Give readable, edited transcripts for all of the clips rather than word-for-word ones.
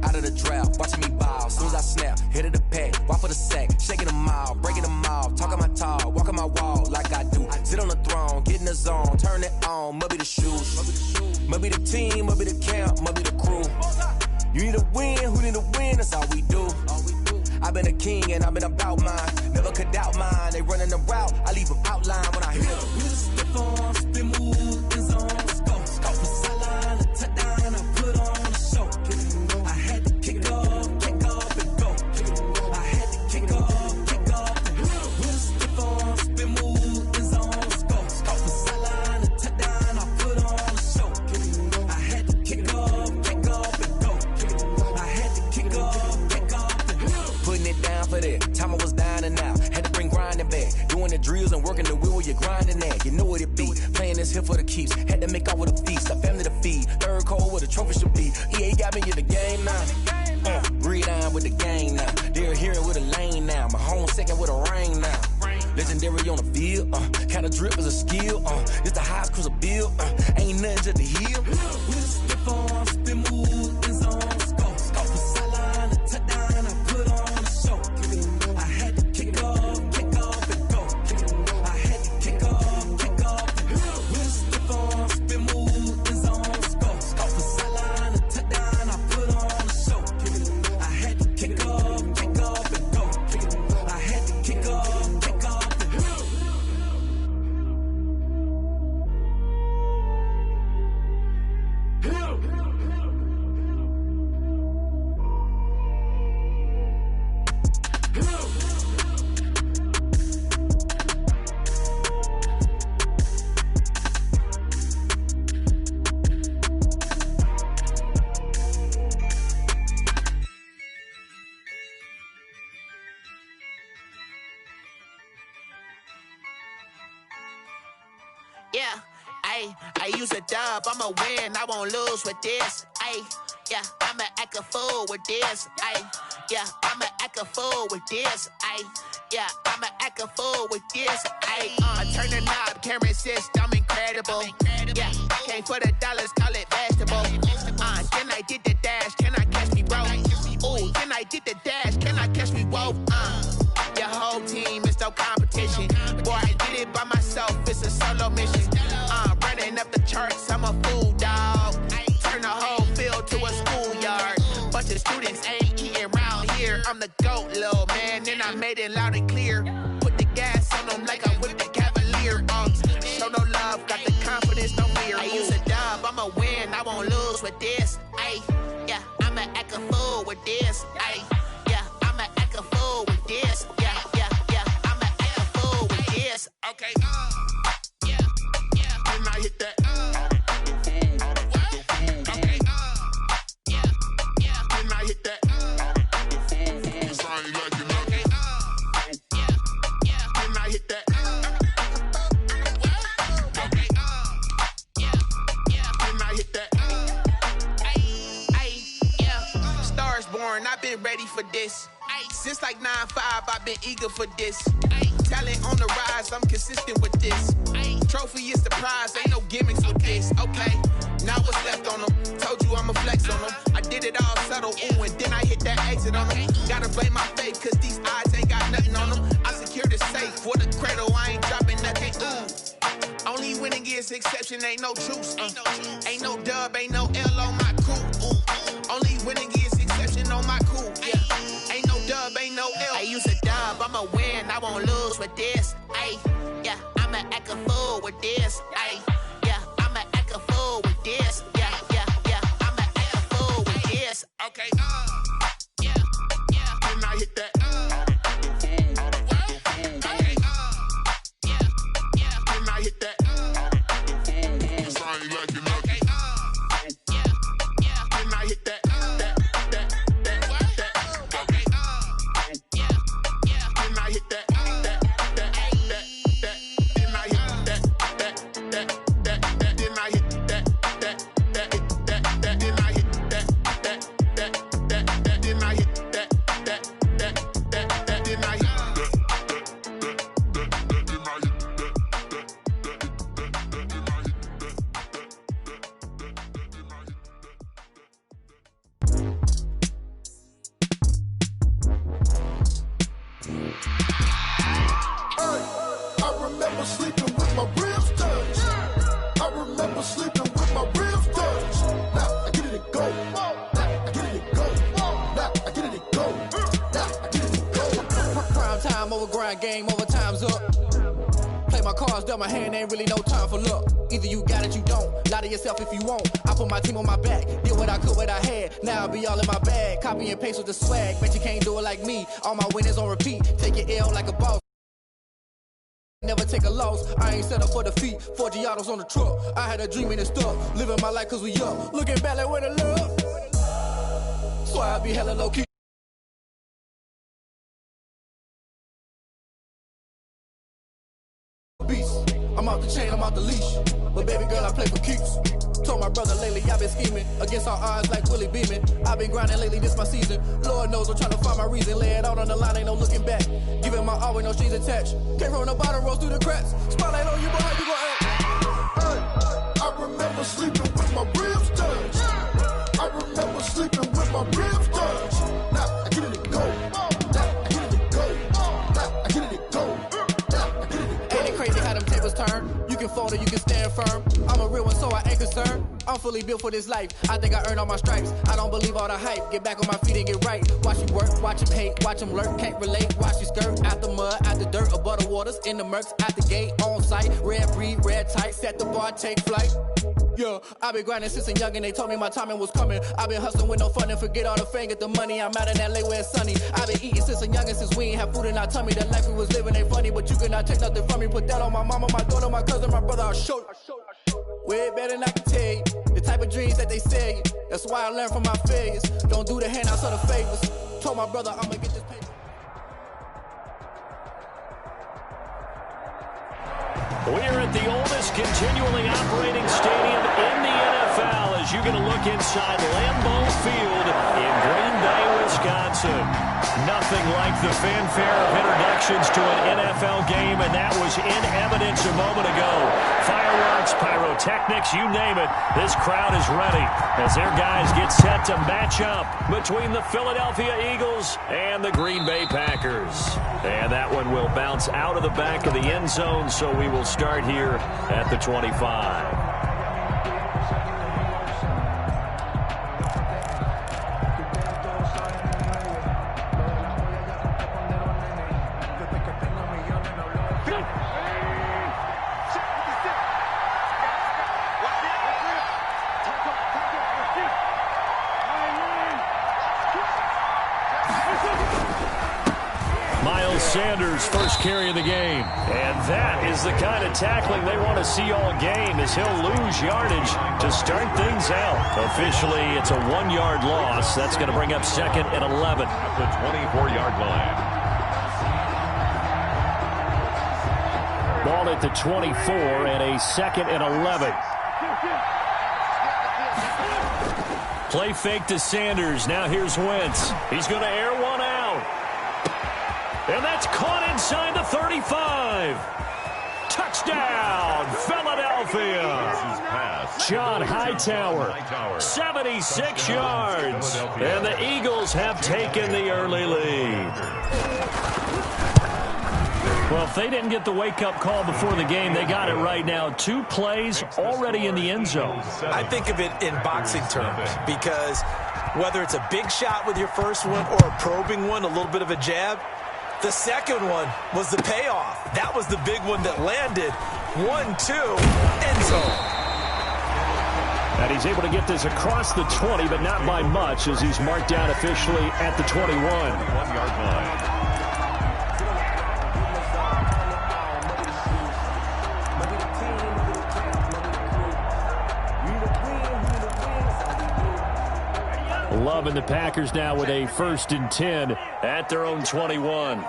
out of the drought, watching me ball. Soon as I snap, hit of the pack, walk for the sack, shaking them all, breaking them all, talking my talk, walking my wall like I do. Sit on the throne, get in the zone, turn it on, must be the shoes, must be the team, must be the camp, must be the crew. You need a win, who need a win, that's all we do. I've been a king and I've been about mine, never could doubt mine. They running the route, I leave them outline when I hit them. We just stiff on, spin move, in zone, let's go. Go for sideline, a touchdown, I put on a show. I had to kick off and go. I had to kick off and go. We just stiff on, spin move, in zone, let's go. Go for sideline, a touchdown, I put on a show. I had to kick off and go. I had to kick off and go. Putting it down for that, time I was down and out. Had to bring grinding back, doing the drills and working the wheel where you're grinding at. You know what it be, playing this here for the keeps. Had to make off with a feast, a family to feed. Third cold where the trophy should be. EA got me in the game now. Breathe on with the game now. They're here with a lane now. My home second with a rain now. Legendary on the field, kinda drip is a skill. It's the highest cruiser bill, ain't nothing to the hill. We just skip on, spin move, in zone, let's go. Go for sideline, a touchdown, I put on a show. I had to kick off and go. I had to kick off and go. We just skip on, spin move, in zone, let's go. Go for sideline, a touchdown, I put on a show. I had to kick off and go. I had to kick off and go. Yeah, I use a dub, I'ma win, I won't lose with this. Yeah, I'ma act a fool with this. Yeah, I'ma act a fool with this. Yeah, I'ma act a fool with this. I turn the knob, can't resist, I'm incredible. Yeah, came for the dollars, call it vegetable. Then I did the dash, can I catch me, bro? Ooh, then I did the dash, can I catch me, whoa? Your whole team is no competition. Boy, I did it by myself, it's a solo mission. Running up the charts, I'm a fool, dog. Turn the whole field to a schoolyard. Bunch of students ain't eating round here. I'm the GOAT, little man, and I made it loud and clear. Put the gas on them like I'm with the Cavalier. Show no love, got the confidence, no fear. I use a dub, I'ma win, I won't lose with this. Yeah, I'ma act a fool with this. Yeah, I'ma act a fool with this. Yeah, I'ma act a fool with this. Okay, yeah, and I hit that. Okay, yeah, and I hit that. Sound like you know. Okay, yeah, and I hit that. Okay, yeah, and I hit that. Yeah, stars born, I've been ready for this. Since like 9-5, I've been eager for this. Talent on the rise, I'm consistent with this. Trophy is the prize, ain't no gimmicks with this. Okay, now what's left on them? Told you I'ma flex on them. I did it all subtle, ooh, and then I hit that exit on them. Gotta blame my fate, cause these eyes ain't got nothing on them. I secured the safe for the cradle, I ain't dropping nothing, ooh. Only winning is exception, ain't no truce. Ain't no dub, ain't no L on my crew. Only winning is exception on my crew. Yeah, ain't no dub, ain't no L. I use a dub, I'ma win, I won't lose with this. Yeah, I'ma act a fool with this. Yeah, I'ma act a fool with this. Yeah, I'ma act a fool with this. Okay, yeah, and I hit that. Okay, yeah, and I hit that. Sound like you know. Okay, yeah, and I hit that. Okay, yeah, and I hit that. I remember sleeping with my ribs touched. I remember sleeping with my ribs touched. Now I get it and go. Now I get it and go. Now I get it and go. Now I get it and go. Prime time over grind game, over time's up. Play my cards, dealt my hand, ain't really no time for luck. Either you got it, you don't. Lie to yourself if you won't. I put my team on my back, did what I could, what I had. Now I'll be all in my bag. Copy and paste with the swag. Bet you can't do it like me. All my winners on repeat. Take your L like a boss. Never take a loss. I ain't set up for defeat. 4 Giottos on the truck. I had a dream and it stuck. Living my life cause we up. Looking back like where the love. So I be hella low key. Beast. I'm off the chain, I'm off the leash. But baby girl, I play for keeps. Told my brother lately, I've been scheming against all odds like Willie Beeman. I've been grinding lately, this my season. Lord knows I'm trying to find my reason. Lay it out on the line, ain't no looking back. Giving my all with no strings attached. Came from the bottom, rose through the cracks. Spotlight on you, boy, how you gon' act? I remember sleeping with my ribs touched. I remember sleeping with my ribs touched. Now I get it and go. Now I get it and go. Now I get it and go. Now I get it and go. Ain't it crazy how them tables turn? You can fold or you can stand firm. I'm a real one, so I ain't concerned. I'm fully built for this life. I think I earned all my stripes. I don't believe all the hype. Get back on my feet and get right. Watch you work, watch him hate, watch him lurk. Can't relate, watch you skirt. Out the mud, out the dirt, above the waters, in the murks, out the gate, on site. Red breed, red tight, set the bar, take flight. Yeah, I've been grinding since a young and they told me my timing was coming. I've been hustling with no fun and forget all the fame, get the money. I'm out in LA where it's sunny. I've been eating since a young and since we ain't have food in our tummy. The life we was living ain't funny, but you cannot take nothing from me. Put that on my mama, my daughter, my cousin, my brother, I'll show you. Way better than I can tell you. The type of dreams that they sell you. That's why I learned from my failures. Don't do the handouts or the favors. Told my brother I'ma get this paper. We're at the oldest continually operating stadium in the NFL as you're going to look inside Lambeau Field in Green Bay, Wisconsin. Nothing like the fanfare of introductions to an NFL game, and that was in evidence a moment ago. Fireworks, pyrotechnics, you name it. This crowd is ready as their guys get set to match up between the Philadelphia Eagles and the Green Bay Packers. And that one will bounce out of the back of the end zone, so we will start here at the 25. Sanders' first carry of the game. And that is the kind of tackling they want to see all game as he'll lose yardage to start things out. Officially, it's a 1-yard loss. That's going to bring up 2nd and 11. At the 24-yard line. Ball at the 24 and a 2nd and 11. Play fake to Sanders. Now here's Wentz. He's going to air one out. And that's caught inside the 35. Touchdown, Philadelphia. John Hightower, 76 yards. And the Eagles have taken the early lead. Well, if they didn't get the wake-up call before the game, they got it right now. 2 plays already in the end zone. I think of it in boxing terms because whether it's a big shot with your first one or a probing one, a little bit of a jab, the second one was the payoff. That was the big one that landed. 1-2, end zone. And he's able to get this across the 20, but not by much as he's marked down officially at the 21. 1-yard line. Love and the Packers now with a 1st and 10 at their own 21.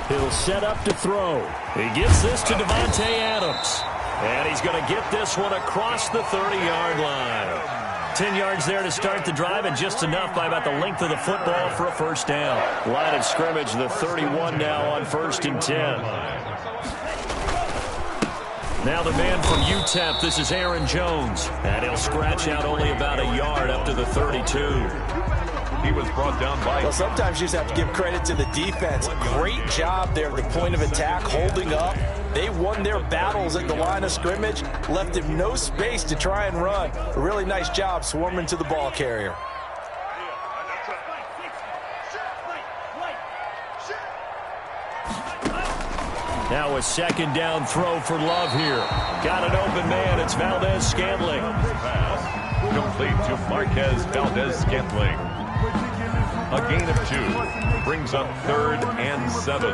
He'll set up to throw. He gives this to Devontae Adams. And he's going to get this one across the 30-yard line. 10 yards there to start the drive, and just enough by about the length of the football for a first down. Line of scrimmage, the 31 now on 1st and 10. Now the man from UTEP, this is Aaron Jones. And he'll scratch out only about a yard up to the 32. He was brought down by... Well, sometimes you just have to give credit to the defense. Great job there at the point of attack, holding up. They won their battles at the line of scrimmage, left him no space to try and run. A really nice job swarming to the ball carrier. Now a second down throw for Love here. Got an open man. It's Valdez-Scantling. Pass complete to Marquez Valdez-Scantling. A gain of 2 brings up 3rd and 7.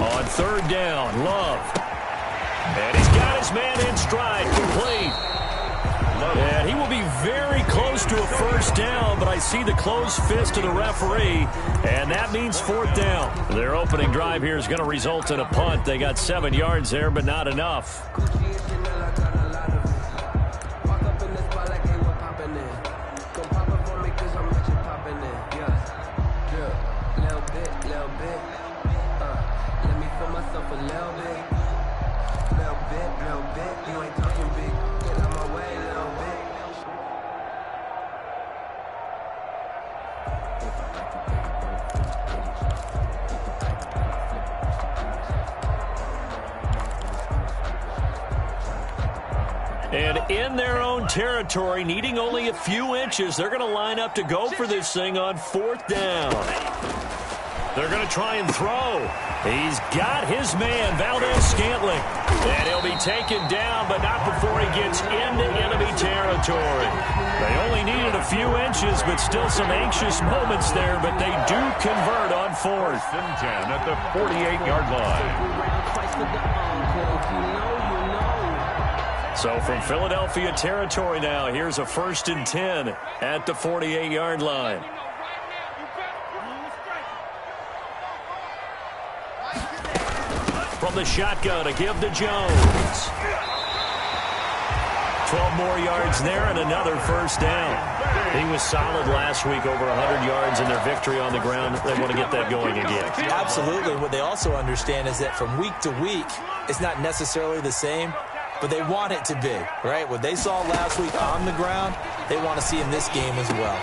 On 3rd down, Love. And he's got his man in stride, complete. And he will be very close to a first down, but I see the closed fist of the referee, and that means 4th down. Their opening drive here is going to result in a punt. They got 7 yards there, but not enough. And in their own territory, needing only a few inches, they're going to line up to go for this thing on 4th down. They're going to try and throw. He's got his man, Valdez-Scantling. And he'll be taken down, but not before he gets into enemy territory. They only needed a few inches, but still some anxious moments there, but they do convert on 4th. 1st and 10 at the 48-yard line. So from Philadelphia territory now, here's a 1st and 10 at the 48-yard line. From the shotgun to give to Jones. 12 more yards there and another 1st down. He was solid last week, over 100 yards in their victory on the ground. They want to get that going again. Absolutely. What they also understand is that from week to week, it's not necessarily the same, but they want it to be, right? What they saw last week on the ground, they want to see in this game as well.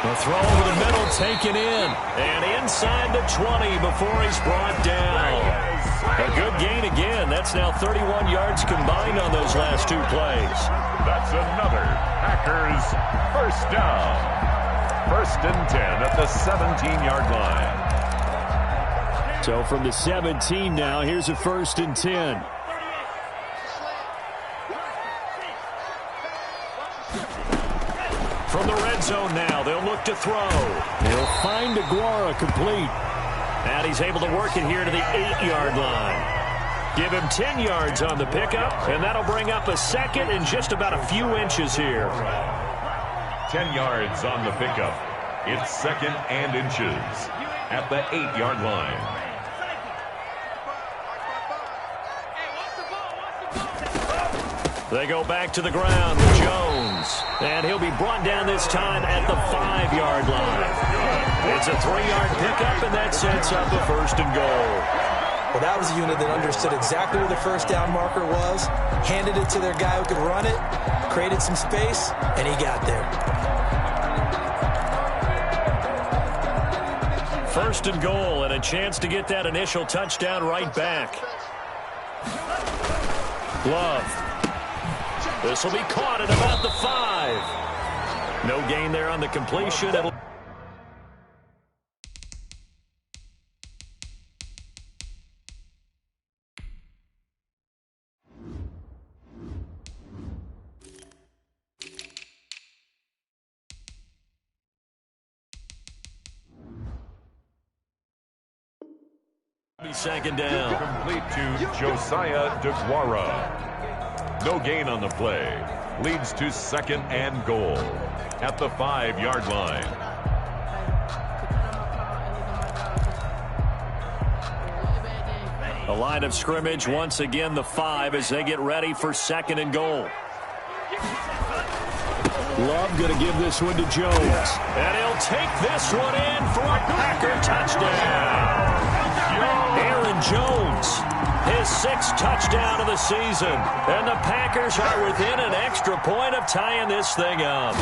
The throw over the middle taken in, and inside the 20 before he's brought down. A good gain again. That's now 31 yards combined on those last 2 plays. That's another Packers 1st down. 1st and 10 at the 17-yard line. So from the 17 now, here's a 1st and 10. From the red zone now, they'll look to throw. He'll find Aguara complete. And he's able to work it here to the 8-yard line. Give him 10 yards on the pickup, and that'll bring up a 2nd and just about a few inches here. 10 yards on the pickup. It's 2nd and inches at the 8-yard line. They go back to the ground with Jones. And he'll be brought down this time at the 5-yard line. It's a 3-yard pickup, and that sets up a 1st and goal. Well, that was a unit that understood exactly where the 1st down marker was, handed it to their guy who could run it, created some space, and he got there. 1st and goal, and a chance to get that initial touchdown right back. Love. This will be caught at about the 5. No gain there on the completion. It'll be 2nd down. Complete to Josiah DeGuara. No gain on the play. Leads to 2nd and goal at the 5-yard line. The line of scrimmage, once again, the 5 as they get ready for 2nd and goal. Love going to give this one to Jones. And he'll take this one in for a Packer touchdown. Aaron Jones, his 6th touchdown of the season. And the Packers are within an extra point of tying this thing up.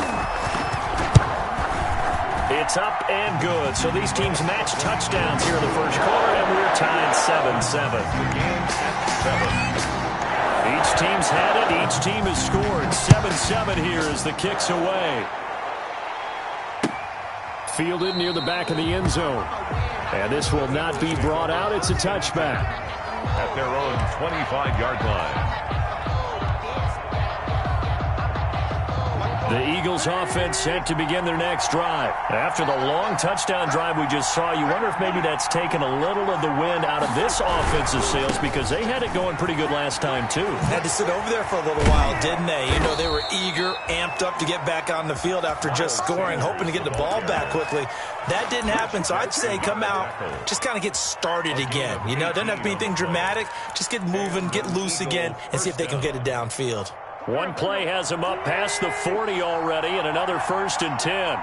It's up and good. So these teams match touchdowns here in the first quarter, and we're tied 7-7. Each team's had it. Each team has scored. 7-7 here as the kick's away. Fielded near the back of the end zone. And this will not be brought out. It's a touchback. At their own 25-yard line. The Eagles offense set to begin their next drive. After the long touchdown drive we just saw, you wonder if maybe that's taken a little of the wind out of this offensive sails because they had it going pretty good last time too. Had to sit over there for a little while, didn't they? You know, they were eager, amped up to get back on the field after just scoring, hoping to get the ball back quickly. That didn't happen, so I'd say come out, just kind of get started again. You know, it doesn't have to be anything dramatic. Just get moving, get loose again, and see if they can get it downfield. One play has him up past the 40 already, and another 1st and 10.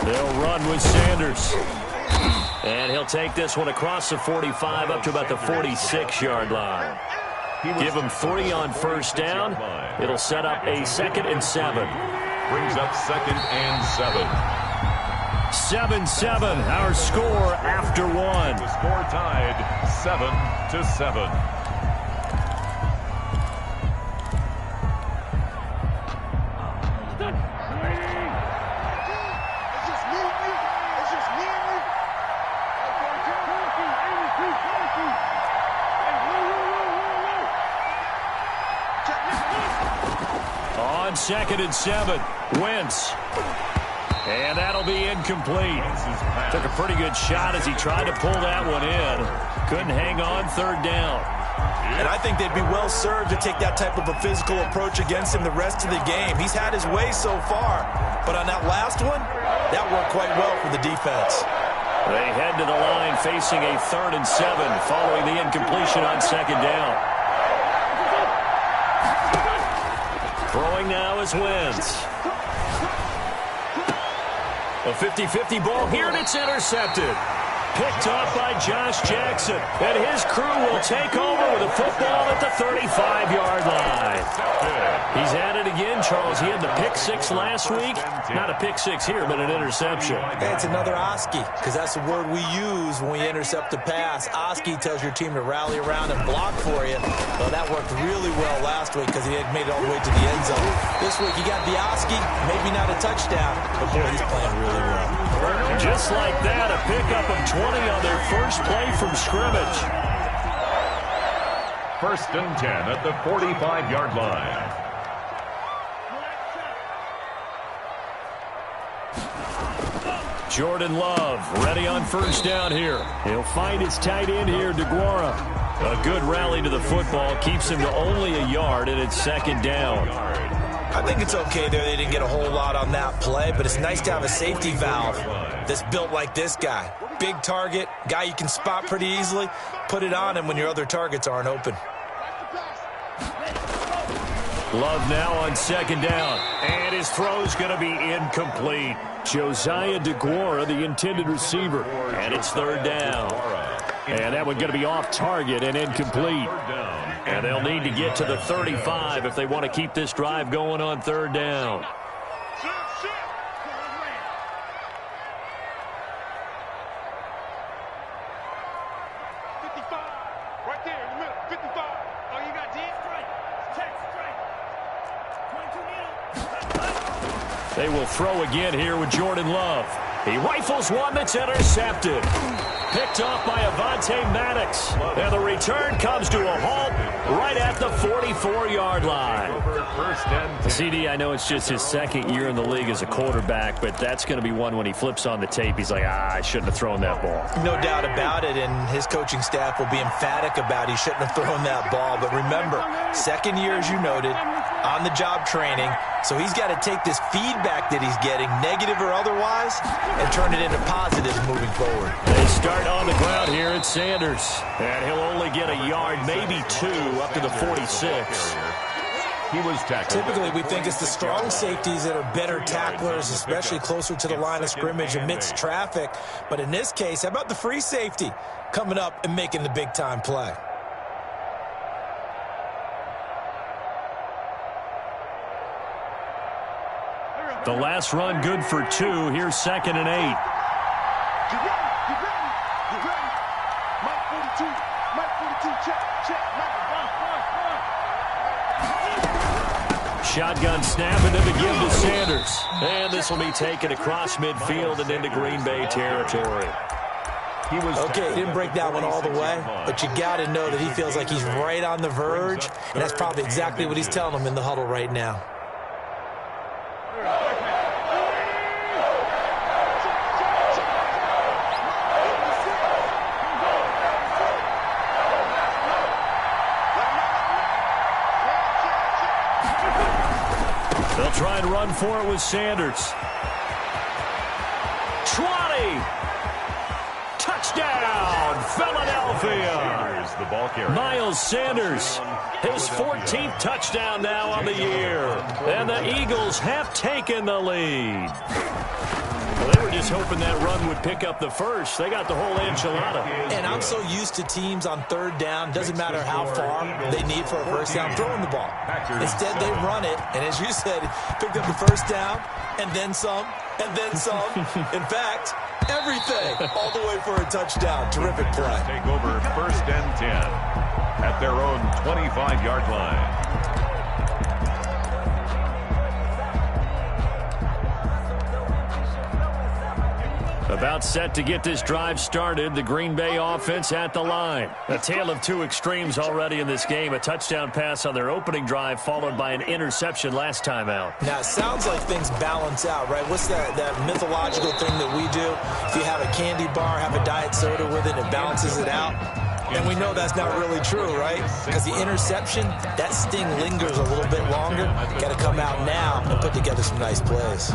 They'll run with Sanders. And he'll take this one across the 45 up to about the 46-yard line. Give him 3 on 1st down. It'll set up a 2nd and 7. Brings up 2nd and 7. 7-7, our score after 1. The score tied 7-7. On 2nd and 7, Wentz. And that'll be incomplete. Took a pretty good shot as he tried to pull that one in. Couldn't hang on 3rd down. And I think they'd be well served to take that type of a physical approach against him the rest of the game. He's had his way so far. But on that last one, that worked quite well for the defense. They head to the line facing a 3rd and 7 following the incompletion on 2nd down. Throwing now is Wentz. A 50-50 ball here, and it's intercepted. Picked off by Josh Jackson. And his crew will take over with a football at the 35-yard line. He's at it again, Charles. He had the pick 6 last week. Not a pick 6 here, but an interception. Hey, it's another Oski, because that's the word we use when we intercept a pass. Oski tells your team to rally around and block for you. Well, that worked really well last week because he had made it all the way to the end zone. This week, he got the Oski, maybe not a touchdown, but boy, he's playing really well. Just like that, a pickup of 20 on their first play from scrimmage. 1st and 10 at the 45-yard line. Jordan Love ready on 1st down here. He'll find his tight end here, DeGuara. A good rally to the football keeps him to only a yard, and it's 2nd down. I think it's okay there. They didn't get a whole lot on that play, but it's nice to have a safety valve that's built like this guy. Big target, guy you can spot pretty easily. Put it on him when your other targets aren't open. Love now on 2nd down, and his throw's going to be incomplete. Josiah DeGuara, the intended receiver, and it's 3rd down. And that one's going to be off target and incomplete. And they'll need to get to the 35 if they want to keep this drive going on 3rd down. They will throw again here with Jordan Love. He rifles one that's intercepted. Picked off by Avonte Maddox. And the return comes to a halt right at the 44-yard line. CD, I know it's just his 2nd year in the league as a quarterback, but that's going to be one when he flips on the tape. He's like, I shouldn't have thrown that ball. No doubt about it, and his coaching staff will be emphatic about he shouldn't have thrown that ball. But remember, 2nd year, as you noted, on-the-job training. So he's got to take this feedback that he's getting, negative or otherwise, and turn it into positives moving forward. They start on the ground here at Sanders. And he'll only get a yard, maybe 2, up to the 46. He was tackled. Typically, we think it's the strong safeties that are better tacklers, especially closer to the line of scrimmage amidst traffic. But in this case, how about the free safety coming up and making the big-time play? The last run good for 2. Here's 2nd and 8. Get ready. Mike 42, check. Shotgun snap and then to give to Sanders. And this will be taken across midfield and into Green Bay territory. Okay, he didn't break that one all the way, but you got to know that he feels like he's right on the verge, and that's probably exactly what he's telling them in the huddle right now. They'll try and run for it with Sanders. 20. Touchdown, Philadelphia. The ball carrier. Miles Sanders, his 14th touchdown now on the year. And the Eagles have taken the lead. Well, they were just hoping that run would pick up the first. They got the whole enchilada. And I'm so used to teams on 3rd down, doesn't matter how far they need for a first down, throwing the ball. Instead, they run it, and as you said, picked up the first down, and then some, and then some. In fact, everything, all the way for a touchdown. Terrific play. Take over 1st and 10 at their own 25-yard line. About set to get this drive started. The Green Bay offense at the line. A tale of 2 extremes already in this game. A touchdown pass on their opening drive followed by an interception last time out. Now, it sounds like things balance out, right? What's that mythological thing that we do? If you have a candy bar, have a diet soda with it, it balances it out. And we know that's not really true, right? Because the interception, that sting lingers a little bit longer. Got to come out now and put together some nice plays.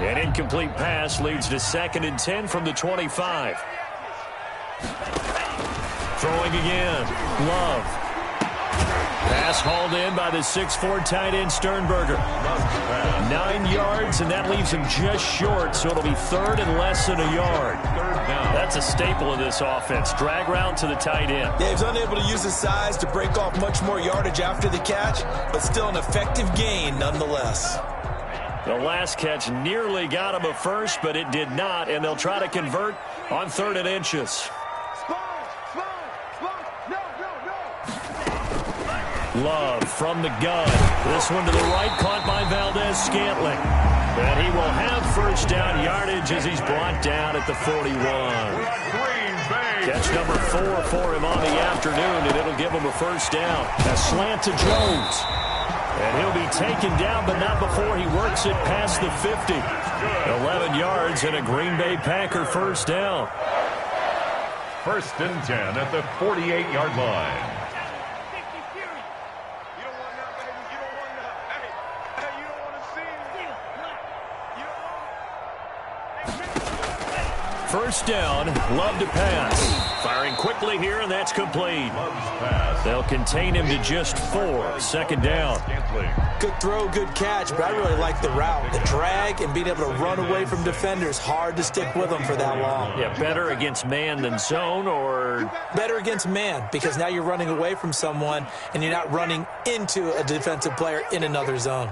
An incomplete pass leads to 2nd and 10 from the 25. Throwing again. Love. Pass hauled in by the 6'4" tight end Sternberger. 9 yards, and that leaves him just short, so it'll be 3rd and less than a yard. That's a staple of this offense. Drag route to the tight end. Yeah, he's unable to use his size to break off much more yardage after the catch, but still an effective gain nonetheless. The last catch nearly got him a first, but it did not, and they'll try to convert on 3rd and inches. Love from the gun. This one to the right, caught by Valdez-Scantling. And he will have first down yardage as he's brought down at the 41. Catch number 4 for him on the afternoon, and it'll give him a first down. A slant to Jones. And he'll be taken down, but not before he works it past the 50. 11 yards and a Green Bay Packer first down. 1st and 10 at the 48-yard line. First down, Love to pass. Firing quickly here, and that's complete. They'll contain him to just 4. 2nd down. Good throw, good catch, but I really like the route. The drag and being able to run away from defenders. Hard to stick with them for that long. Yeah, better against man than zone, or? Better against man, because now you're running away from someone, and you're not running into a defensive player in another zone.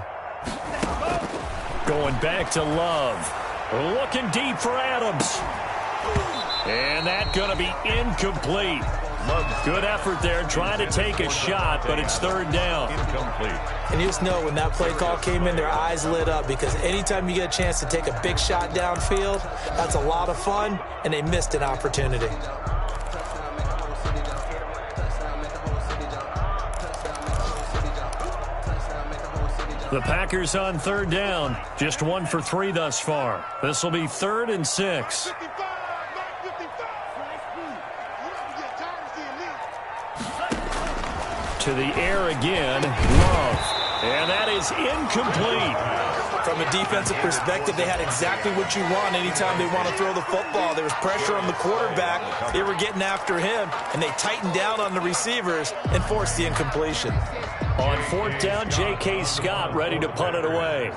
Going back to Love. Looking deep for Adams. And that's going to be incomplete. Good effort there, trying to take a shot, but it's 3rd down. Incomplete. And you just know when that play call came in, their eyes lit up, because anytime you get a chance to take a big shot downfield, that's a lot of fun, and they missed an opportunity. The Packers on 3rd down. Just 1 for 3 thus far. This will be 3rd and 6. To the air again, Love. And that is incomplete. From a defensive perspective, they had exactly what you want anytime they want to throw the football. There was pressure on the quarterback. They were getting after him, and they tightened down on the receivers and forced the incompletion. On 4th down, J.K. Scott ready to punt it away.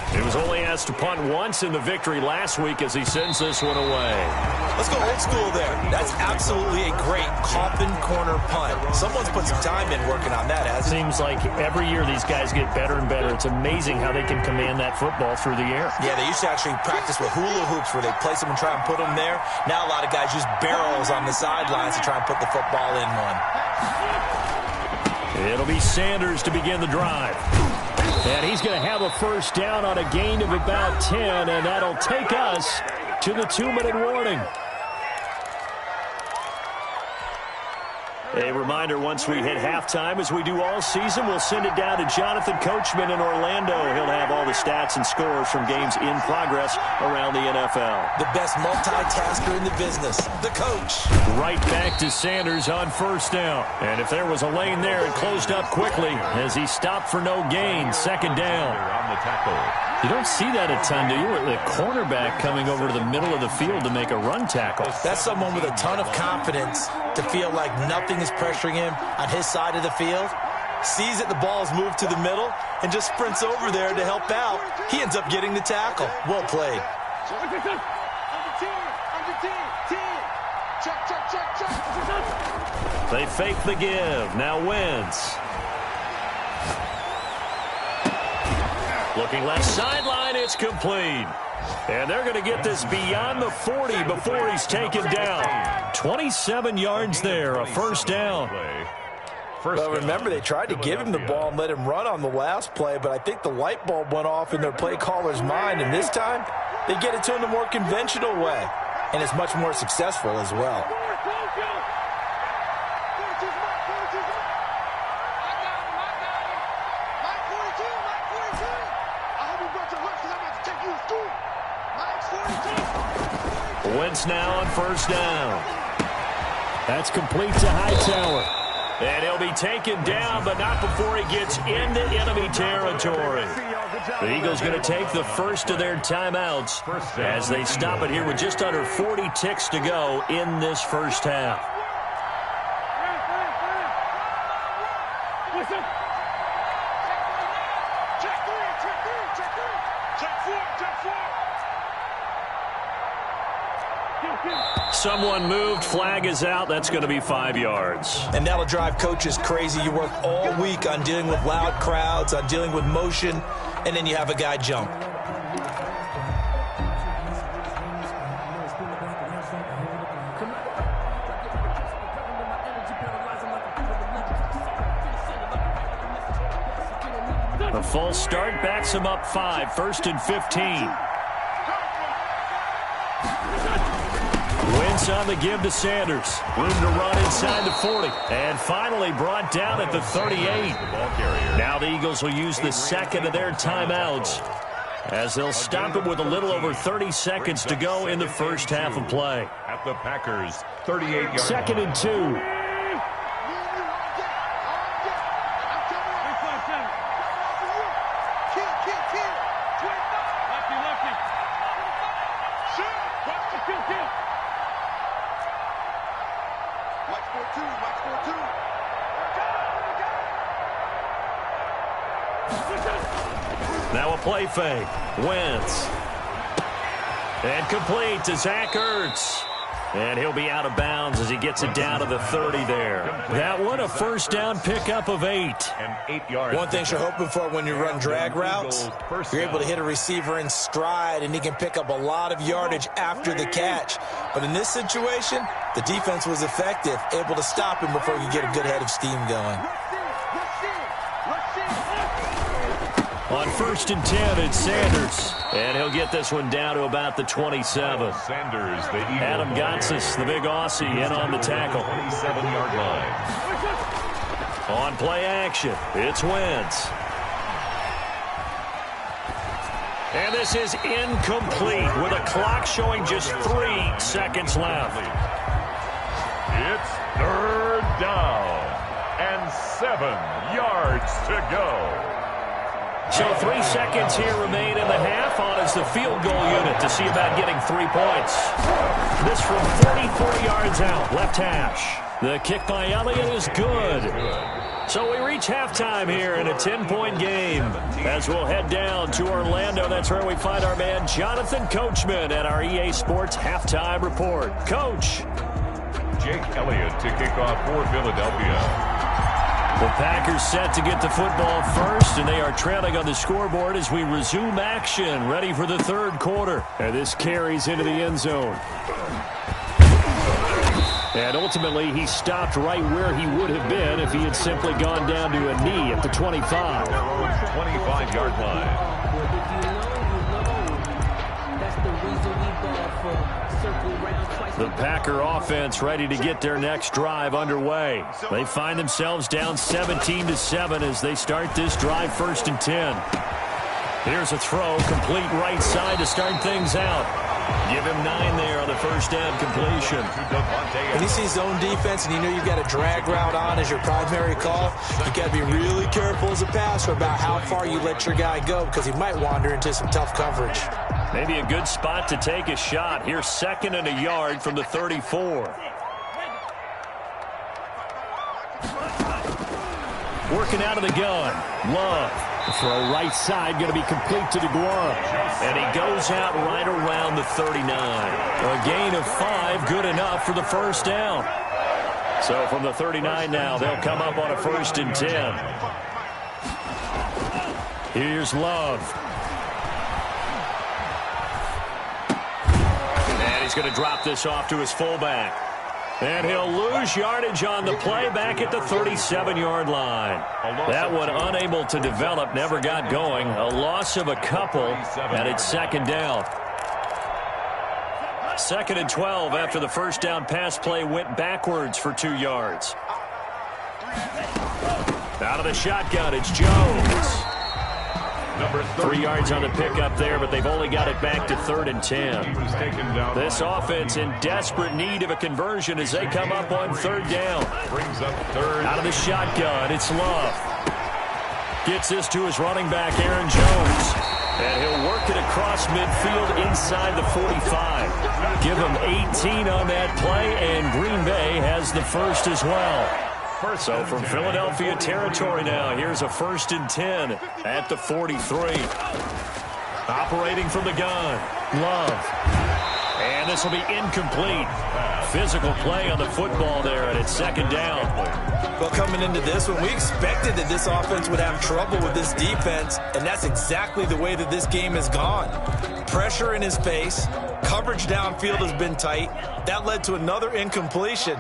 He was only asked to punt once in the victory last week as he sends this one away. Let's go old school there. That's absolutely a great coffin corner punt. Someone's put some time in working on that, hasn't it? Seems like every year these guys get better and better. It's amazing how they can command that football through the air. Yeah, they used to actually practice with hula hoops where they place them and try and put them there. Now a lot of guys use barrels on the sidelines to try and put the football in one. It'll be Sanders to begin the drive. And he's going to have a first down on a gain of about 10, and that'll take us to the 2-minute warning. A reminder, once we hit halftime, as we do all season, we'll send it down to Jonathan Coachman in Orlando. He'll have all the stats and scores from games in progress around the NFL. The best multitasker in the business, the coach. Right back to Sanders on first down. And if there was a lane there, it closed up quickly as he stopped for no gain. Second down. On the tackle. You don't see that a ton, do you? The cornerback coming over to the middle of the field to make a run tackle. That's someone with a ton of confidence to feel like nothing is pressuring him on his side of the field. Sees that the ball's moved to the middle and just sprints over there to help out. He ends up getting the tackle. Well played. They fake the give. Now Wentz. Looking left sideline, it's complete. And they're going to get this beyond the 40 before he's taken down. 27 yards there, a first down. Well, remember, they tried to give him the ball and let him run on the last play, but I think the light bulb went off in their play caller's mind, and this time they get it to him the more conventional way, and it's much more successful as well. Wentz now on first down. That's complete to Hightower. And he'll be taken down, but not before he gets into enemy territory. The Eagles going to take the first of their timeouts as they stop it here with just under 40 ticks to go in this first half. Someone moved, flag is out, that's going to be 5 yards. And that'll drive coaches crazy. You work all week on dealing with loud crowds, on dealing with motion, and then you have a guy jump. The false start backs him up 5, 1st and 15. Wentz on the give to Sanders. Room to run inside the 40. And finally brought down at the 38. Now the Eagles will use the second of their timeouts as they'll stop it with a little over 30 seconds to go in the first half of play. At the Packers' 38-yard line. 2nd and 2. Now a play fake. Wentz. And complete to Zach Ertz. And he'll be out of bounds as he gets it down to the 30 there. That one, a first down pickup of 8. And 8 yards. One thing you're hoping for when you run drag routes, you're able to hit a receiver in stride, and he can pick up a lot of yardage after the catch. But in this situation, the defense was effective, able to stop him before he could get a good head of steam going. On 1st and 10, it's Sanders. And he'll get this one down to about the 27. Sanders, the Eagle. Adam Gotsis, the big Aussie, in on the tackle. 27-yard line. On play action, it's Wentz. And this is incomplete with a clock showing just 3 seconds left. It's third down and 7 yards to go. So 3 seconds here remain in the half on as the field goal unit to see about getting 3 points. This from 44 yards out, left hash. The kick by Elliott is good. So we reach halftime here in a 10-point game. As we'll head down to Orlando, that's where we find our man Jonathan Coachman at our EA Sports Halftime Report. Coach. Jake Elliott to kick off for Philadelphia. The Packers set to get the football first, and they are trailing on the scoreboard as we resume action, ready for the third quarter. And this carries into the end zone. And ultimately, he stopped right where he would have been if he had simply gone down to a knee at the 25. 25-yard line. The Packer offense ready to get their next drive underway. They find themselves down 17-7 as they start this drive, 1st and 10. Here's a throw, complete right side to start things out. Give him 9 there on the first down completion. When you see zone defense and you know you've got a drag route on as your primary call, you got to be really careful as a passer about how far you let your guy go because he might wander into some tough coverage. Maybe a good spot to take a shot. Here's 2nd and a yard from the 34. Working out of the gun. Love. The throw right side going to be complete to DeGuara. And he goes out right around the 39. A gain of 5, good enough for the first down. So from the 39 now, they'll come up on a 1st and 10. Here's Love. And he's going to drop this off to his fullback. And he'll lose yardage on the play back at the 37-yard line. That one unable to develop, never got going. A loss of a couple, and it's 2nd down. 2nd and 12 after the first down pass play went backwards for 2 yards. Out of the shotgun, it's Jones. 3 yards on the pickup there, but they've only got it back to 3rd and 10. This offense in desperate need of a conversion as they come up on 3rd down. Out of the shotgun, it's Love. Gets this to his running back, Aaron Jones. And he'll work it across midfield inside the 45. Give him 18 on that play, and Green Bay has the first as well. So from Philadelphia territory now, here's a 1st and 10 at the 43. Operating from the gun, Love. And this will be incomplete. Physical play on the football there, and it's 2nd down. Well, coming into this one, we expected that this offense would have trouble with this defense, and that's exactly the way that this game has gone. Pressure in his face, coverage downfield has been tight. That led to another incompletion.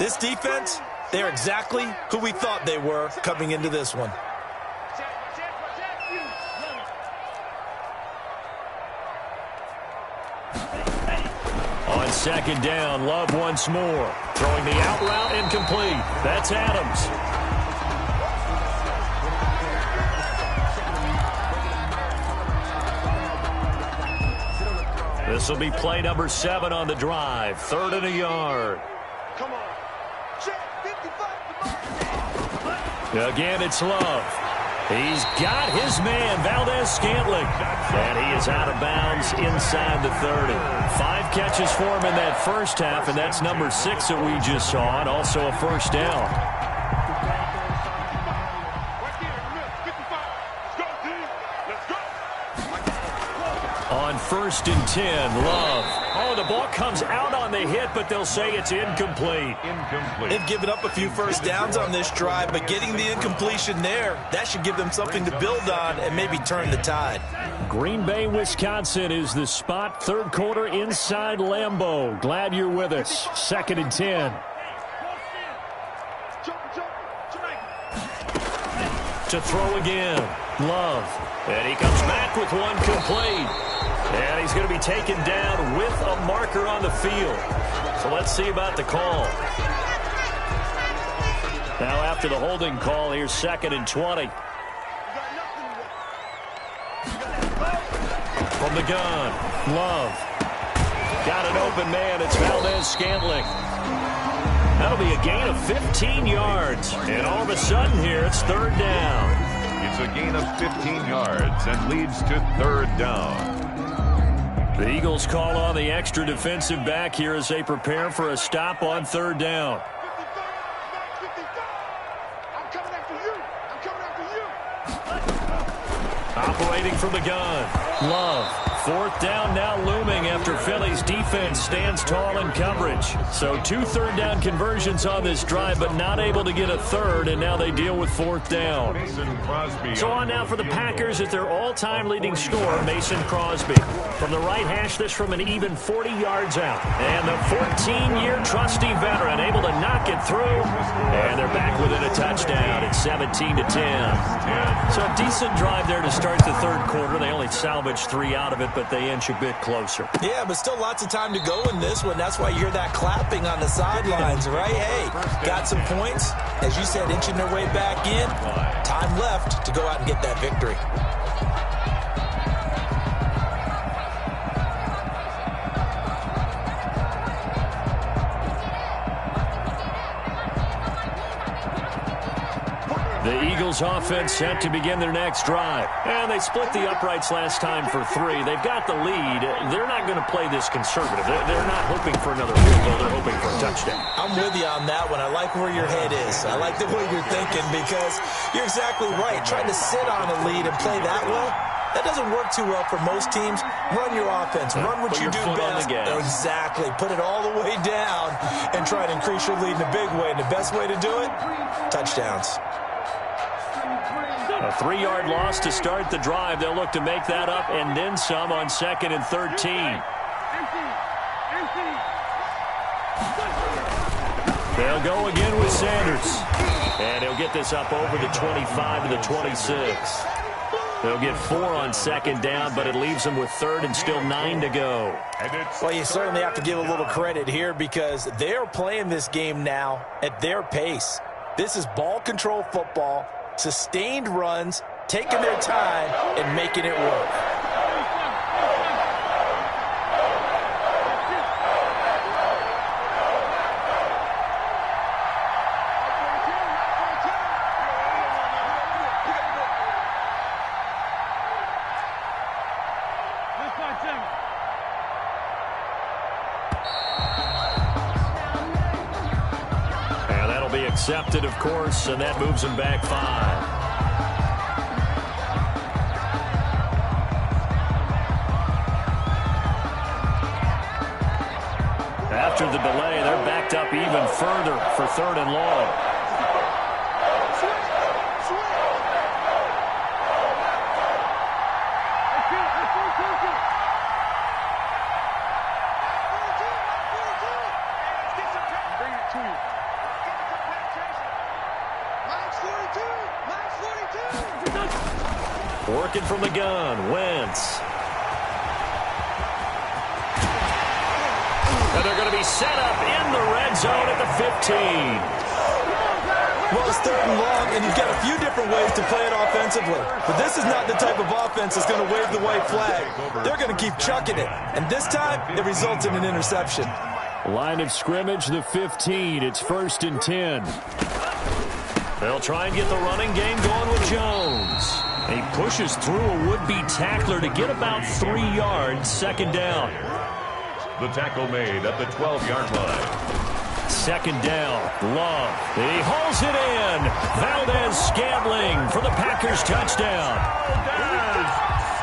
This defense, they're exactly who we thought they were coming into this one. On 2nd down, Love once more. Throwing the out route, incomplete. That's Adams. This will be play number 7 on the drive. 3rd and a yard. Again, it's Love. He's got his man, Valdez-Scantling. And he is out of bounds inside the 30. 5 catches for him in that first half, and that's number 6 that we just saw, and also a first down. On 1st and 10, Love. Oh, the ball comes out on the hit, but they'll say it's incomplete. They've given up a few first downs on this drive, but getting the incompletion there, that should give them something to build on and maybe turn the tide. Green Bay, Wisconsin is the spot. 3rd quarter inside Lambeau. Glad you're with us. 2nd and 10. To throw again. Love. And he comes back with one complete. And he's going to be taken down with a marker on the field. So let's see about the call. Now after the holding call, here's 2nd and 20. From the gun, Love. Got an open man. It's Valdez-Scantling. That'll be a gain of 15 yards. And all of a sudden here, it's third down. It's a gain of 15 yards and leads to third down. The Eagles call on the extra defensive back here as they prepare for a stop on third down. Operating from the gun, Love. Fourth down now looming after Philly's defense stands tall in coverage. So 2 third-down conversions on this drive, but not able to get a third, and now they deal with fourth down. So on now for the Packers at their all-time leading scorer, Mason Crosby. From the right hash, this from an even 40 yards out. And the 14-year trusty veteran able to knock it through. And they're back within a touchdown. It's 17-10. So a decent drive there to start the third quarter. They only salvaged 3 out of it, but they inch a bit closer. Yeah, but still lots of time to go in this one. That's why you hear that clapping on the sidelines, right? Hey, got some points. As you said, inching their way back in. Time left to go out and get that victory. The Eagles offense set to begin their next drive. And they split the uprights last time for 3. They've got the lead. They're not going to play this conservative. They're not hoping for another field goal. They're hoping for a touchdown. I'm with you on that one. I like where your head is. I like the way you're thinking because you're exactly right. Trying to sit on a lead and play that way, that doesn't work too well for most teams. Run your offense. Run what you do best. Exactly. Put it all the way down and try to increase your lead in a big way. And the best way to do it, touchdowns. A 3-yard loss to start the drive. They'll look to make that up and then some on 2nd and 13. They'll go again with Sanders. And he'll get this up over the 25 to the 26. They'll get 4 on 2nd down, but it leaves them with 3rd and still 9 to go. Well, you certainly have to give a little credit here because they're playing this game now at their pace. This is ball control football. Sustained runs, taking their time, and making it work. Accepted, of course, and that moves him back 5. After the delay, they're backed up even further for 3rd and long. Working from the gun, Wentz. And they're going to be set up in the red zone at the 15. Well, it's 3rd and long, and you've got a few different ways to play it offensively. But this is not the type of offense that's going to wave the white flag. They're going to keep chucking it. And this time, it results in an interception. Line of scrimmage, the 15. It's 1st and 10. They'll try and get the running game going with Jones. He pushes through a would-be tackler to get about 3 yards, 2nd down. The tackle made at the 12-yard line. 2nd down, Love. He hauls it in. Valdez-Scantling for the Packers touchdown.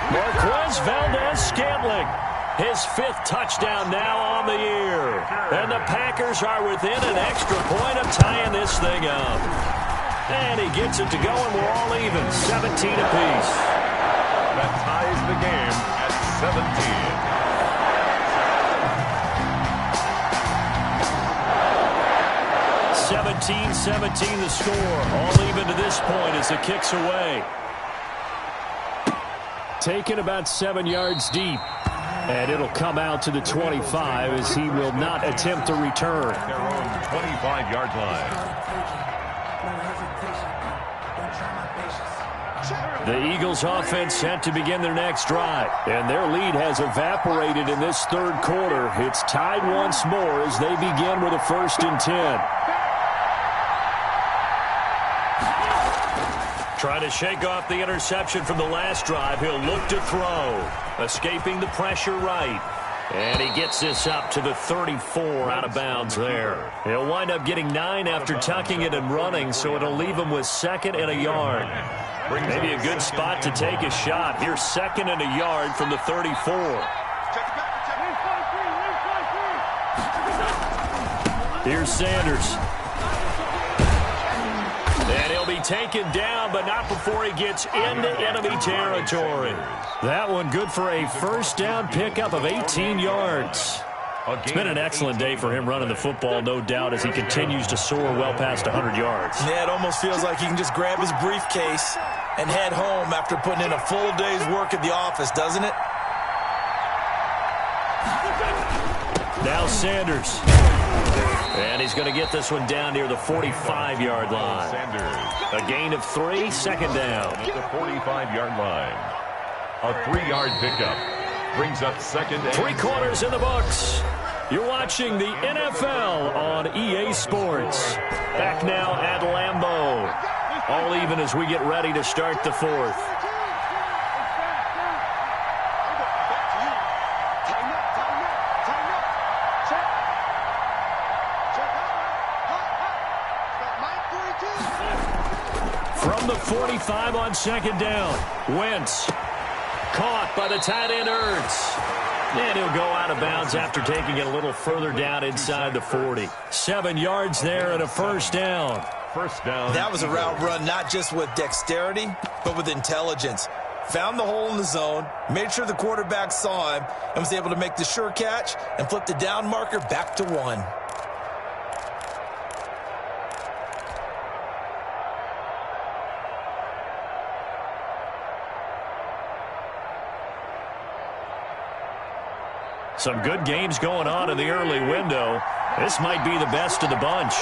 Marquez Valdez-Scantling. His 5th touchdown now on the year. And the Packers are within an extra point of tying this thing up. And he gets it to go, and we're all even, 17 apiece. That ties the game at 17. 17-17 the score. All even to this point as the kick's away. Taken about 7 yards deep. And it'll come out to the 25 as he will not attempt to return. Their own 25-yard line. The Eagles offense set to begin their next drive. And their lead has evaporated in this third quarter. It's tied once more as they begin with a 1st and 10. Trying to shake off the interception from the last drive. He'll look to throw. Escaping the pressure right. And he gets this up to the 34 out of bounds there. He'll wind up getting 9 after tucking it and running, so it'll leave him with 2nd and a yard. Maybe a good spot to take a shot. Here's 2nd and a yard from the 34. Here's Sanders. And he'll be taken down, but not before he gets into enemy territory. That one good for a 1st down pickup of 18 yards. It's been an excellent day for him running the football, no doubt, as he continues to soar well past 100 yards. Yeah, it almost feels like he can just grab his briefcase and head home after putting in a full day's work at the office, doesn't it? Now Sanders. And he's going to get this one down near the 45-yard line. A gain of 3, 2nd down. At the 45-yard line. A 3-yard pickup brings up 2nd and 3 quarters in the books. You're watching the NFL on EA Sports. Back now at Lambeau. All even as we get ready to start the 4th. From the 45 on 2nd down. Wentz caught by the tight end Ertz. And he'll go out of bounds after taking it a little further down inside the 40. 7 yards there and a 1st down. 1st down. That was a route run not just with dexterity, but with intelligence. Found the hole in the zone, made sure the quarterback saw him, and was able to make the sure catch and flip the down marker back to 1. Some good games going on in the early window. This might be the best of the bunch.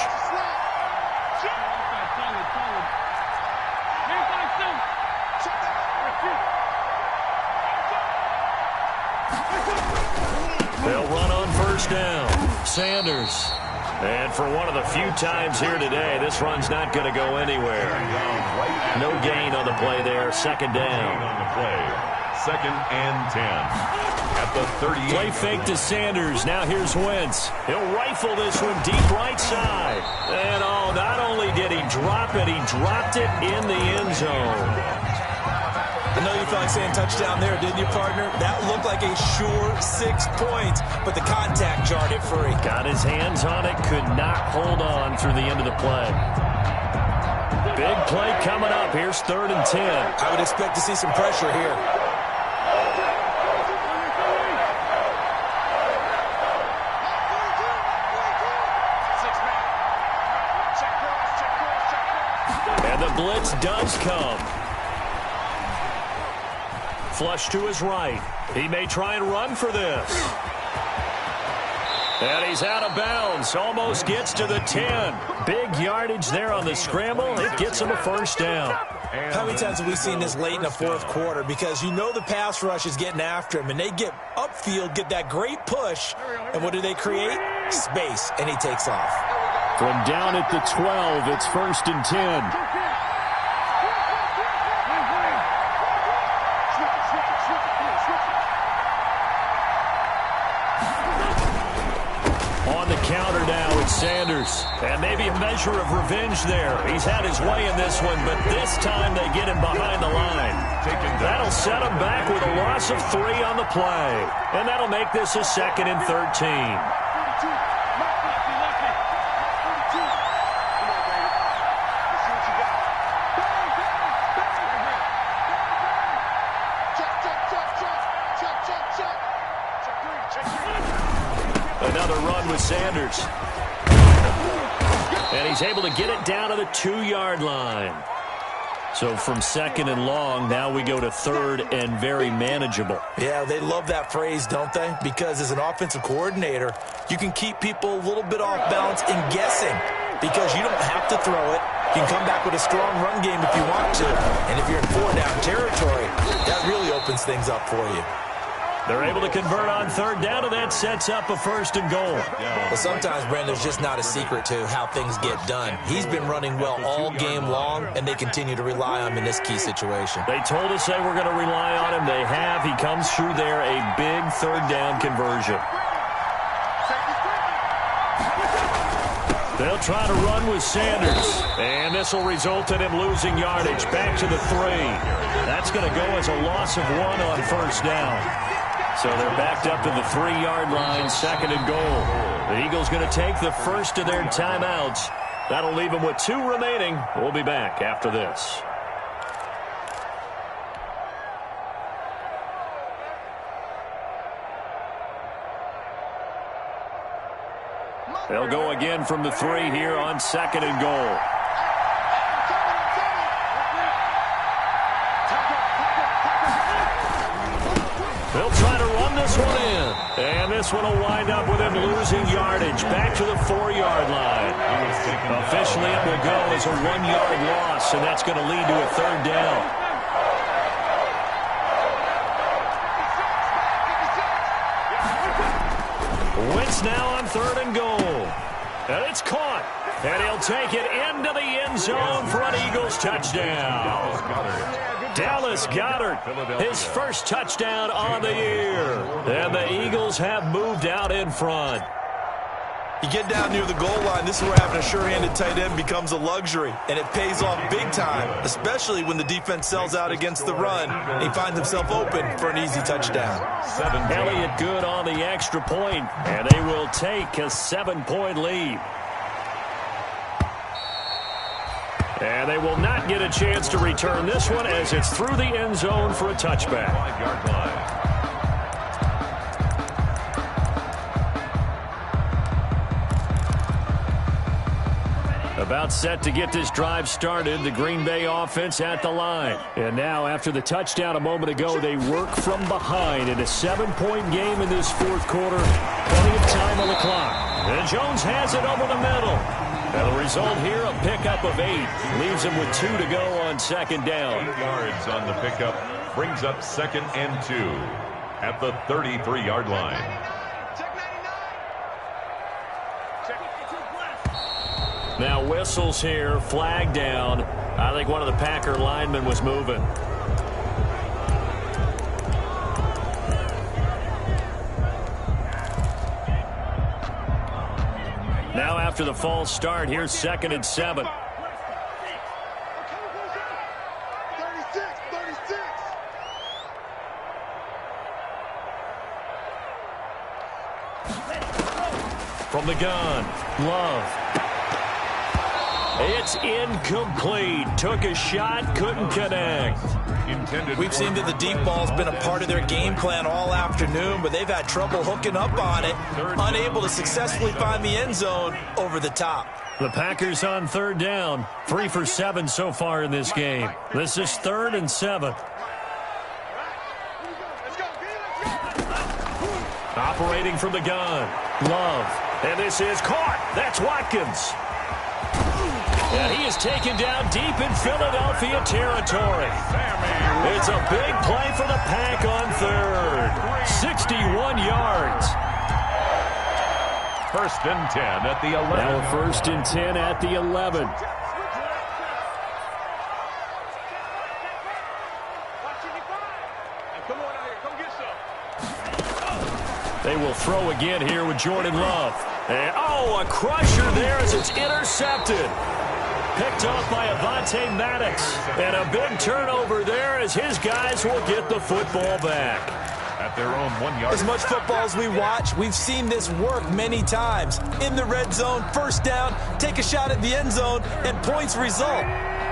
They'll run on 1st down. Sanders. And for one of the few times here today, this run's not going to go anywhere. No gain on the play there. 2nd down. On the play. 2nd and 10. At the 38. Play fake to Sanders. Now here's Wentz. He'll rifle this one deep right side. And not only did he drop it, he dropped it in the end zone. I know you felt like saying touchdown there, didn't you, partner? That looked like a sure 6 points, but the contact jarred it free. Got his hands on it, could not hold on through the end of the play. Big play coming up. Here's 3rd and 10. I would expect to see some pressure here. And the blitz does come. Flush to his right. He may try and run for this. And he's out of bounds. Almost gets to the 10. Big yardage there on the scramble. It gets him a 1st down. How many times have we seen this late in the 4th quarter? Because you know the pass rush is getting after him, and they get upfield, get that great push, and what do they create? Space, and he takes off. From down at the 12, it's 1st and 10. Counter now with Sanders. And maybe a measure of revenge there. He's had his way in this one, but this time they get him behind the line. That'll set him back with a loss of 3 on the play. And that'll make this a 2nd and 13. Another run with Sanders. And he's able to get it down to the 2-yard line. So from 2nd and long, now we go to 3rd and very manageable. Yeah, they love that phrase, don't they? Because as an offensive coordinator, you can keep people a little bit off balance and guessing because you don't have to throw it. You can come back with a strong run game if you want to. And if you're in 4-down territory, that really opens things up for you. They're able to convert on third down, and that sets up a 1st and goal. Well, sometimes, Brandon, there's just not a secret to how things get done. He's been running well all game long, and they continue to rely on him in this key situation. They told us they were going to rely on him. They have. He comes through there, a big 3rd down conversion. They'll try to run with Sanders, and this will result in him losing yardage. Back to the 3. That's going to go as a loss of 1 on 1st down. So they're backed up to the 3-yard line, 2nd and goal. The Eagles going to take the first of their timeouts. That'll leave them with 2 remaining. We'll be back after this. They'll go again from the 3 here on 2nd and goal. They'll try to run this one in. And this one will wind up with him losing yardage. Back to the 4-yard line. Officially, it will go as a 1-yard loss, and that's going to lead to a 3rd down. Wentz now on 3rd and goal. And it's caught. And he'll take it into the end zone for an Eagles touchdown. Dallas Goedert, his first touchdown on the year. And the Eagles have moved out in front. You get down near the goal line, this is where having a sure-handed tight end becomes a luxury, and it pays off big time, especially when the defense sells out against the run, and he finds himself open for an easy touchdown. Elliott good on the extra point, and they will take a 7-point lead. And they will not get a chance to return this one as it's through the end zone for a touchback. 5-yard line. About set to get this drive started, the Green Bay offense at the line. And now, after the touchdown a moment ago, they work from behind in a 7-point game in this 4th quarter. Plenty of time on the clock. And Jones has it over the middle. And the result here, a pickup of 8. Leaves him with 2 to go on 2nd down. 8 yards on the pickup. Brings up 2nd and 2 at the 33-yard line. Now whistles here, flag down. I think one of the Packer linemen was moving. Now after the false start, here's 2nd and 7. From the gun, Love. It's incomplete. Took a shot, couldn't connect. We've seen that the deep ball's been a part of their game plan all afternoon, but they've had trouble hooking up on it, unable to successfully find the end zone over the top. The Packers on 3rd down, 3 for 7 so far in this game. This is 3rd and 7. Operating from the gun, Love. And this is caught. That's Watkins. And he is taken down deep in Philadelphia territory. It's a big play for the Pack on 3rd. 61 yards. 1st and 10 at the 11. Now 1st and 10 at the 11. They will throw again here with Jordan Love. And, a crusher there as it's intercepted. Picked off by Avonte Maddox. And a big turnover there as his guys will get the football back. At their own 1 yard. As much football as we watch, we've seen this work many times. In the red zone, 1st down, take a shot at the end zone, and points result.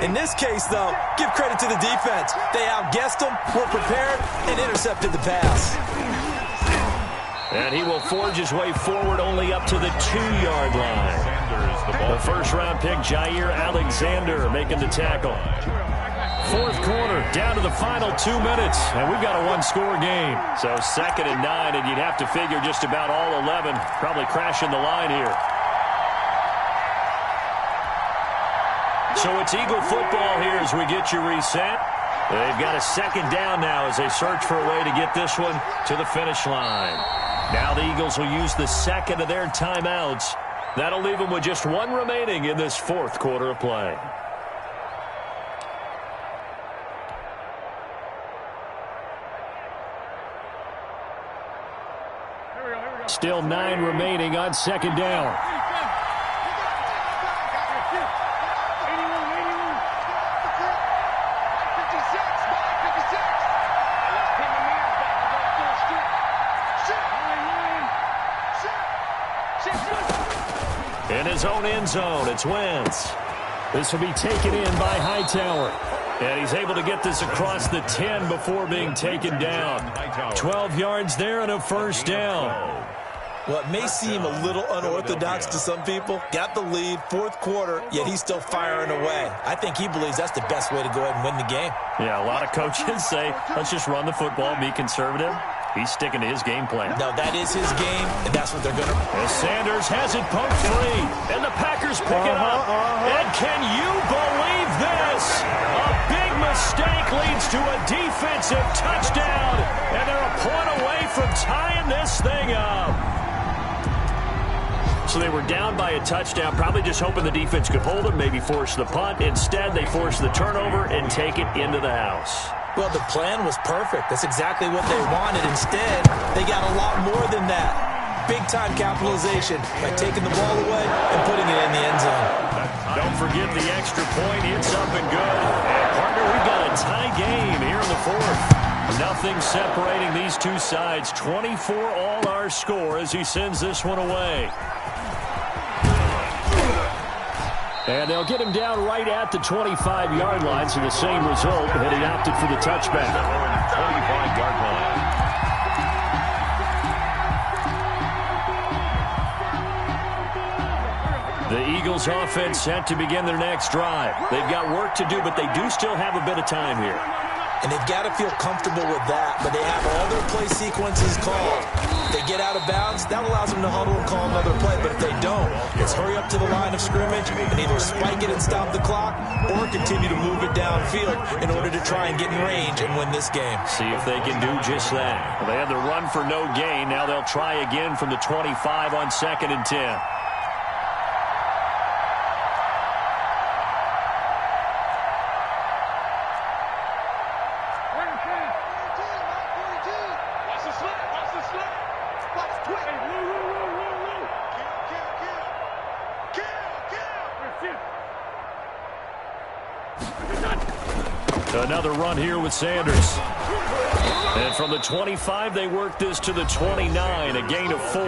In this case, though, give credit to the defense. They outguessed them, were prepared, and intercepted the pass. And he will forge his way forward only up to the 2-yard line. The 1st-round pick, Jair Alexander, making the tackle. 4th quarter, down to the final 2 minutes, and we've got a 1-score game. So 2nd and 9, and you'd have to figure just about all 11 probably crashing the line here. So it's Eagle football here as we get you reset. They've got a second down now as they search for a way to get this one to the finish line. Now the Eagles will use the second of their timeouts. That'll leave them with just one remaining in this fourth quarter of play. Still 9 remaining on second down. In his own end zone, it's Wentz. This will be taken in by Hightower. And he's able to get this across the 10 before being taken down. 12 yards there and a first down. What may seem a little unorthodox to some people, got the lead, fourth quarter, yet he's still firing away. I think he believes that's the best way to go ahead and win the game. Yeah, a lot of coaches say, let's just run the football and be conservative. He's sticking to his game plan. No, that is his game, and that's what they're going to... As Sanders has it poked free, and the Packers pick it up. And can you believe this? A big mistake leads to a defensive touchdown, and they're a point away from tying this thing up. So they were down by a touchdown, probably just hoping the defense could hold them, maybe force the punt. Instead, they force the turnover and take it into the house. Well, the plan was perfect. That's exactly what they wanted. Instead, they got a lot more than that. Big-time capitalization by taking the ball away and putting it in the end zone. Don't forget the extra point. It's up and good. And, partner, we've got a tie game here in the fourth. Nothing separating these two sides. 24 all our score as he sends this one away. And they'll get him down right at the 25-yard line, so the same result, and he opted for the touchback. 25-yard line. The Eagles offense set to begin their next drive. They've got work to do, but they do still have a bit of time here. And they've got to feel comfortable with that, but they have all their play sequences called. If they get out of bounds, that allows them to huddle and call another play, but if they don't, it's hurry up to the line of scrimmage and either spike it and stop the clock or continue to move it downfield in order to try and get in range and win this game. See if they can do just that. Well, they had the run for no gain. Now they'll try again from the 25 on 2nd and 10. Another run here with Sanders. And from the 25, they work this to the 29, a gain of 4.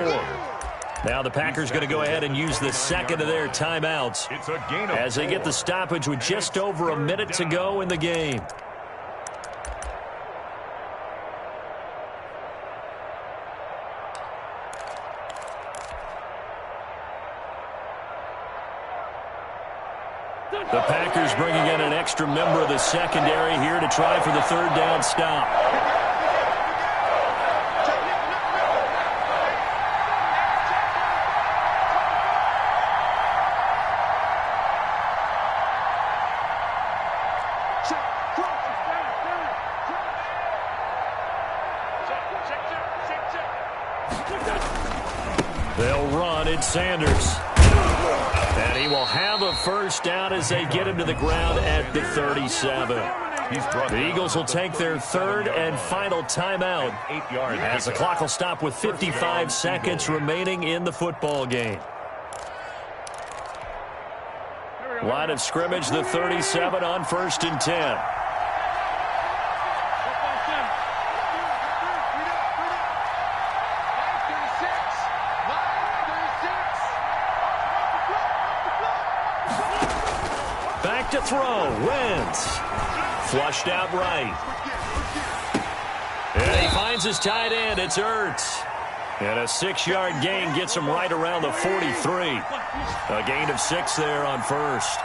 Now the Packers going to go ahead and use the second of their timeouts It's a gain of as they get the stoppage with just over a minute to go in the game. The Packers bringing in an extra member of the secondary here to try for the third down stop. They'll run. It's Sanders. And he will have a first down as they get him to the ground at the 37. The Eagles will take their third and final timeout as the clock will stop with 55 seconds remaining in the football game. Line of scrimmage, the 37 on 1st and 10. Back to throw. Wentz. Flushed out right. And he finds his tight end. It's Ertz. And a 6-yard gain gets him right around the 43. A gain of 6 there on first.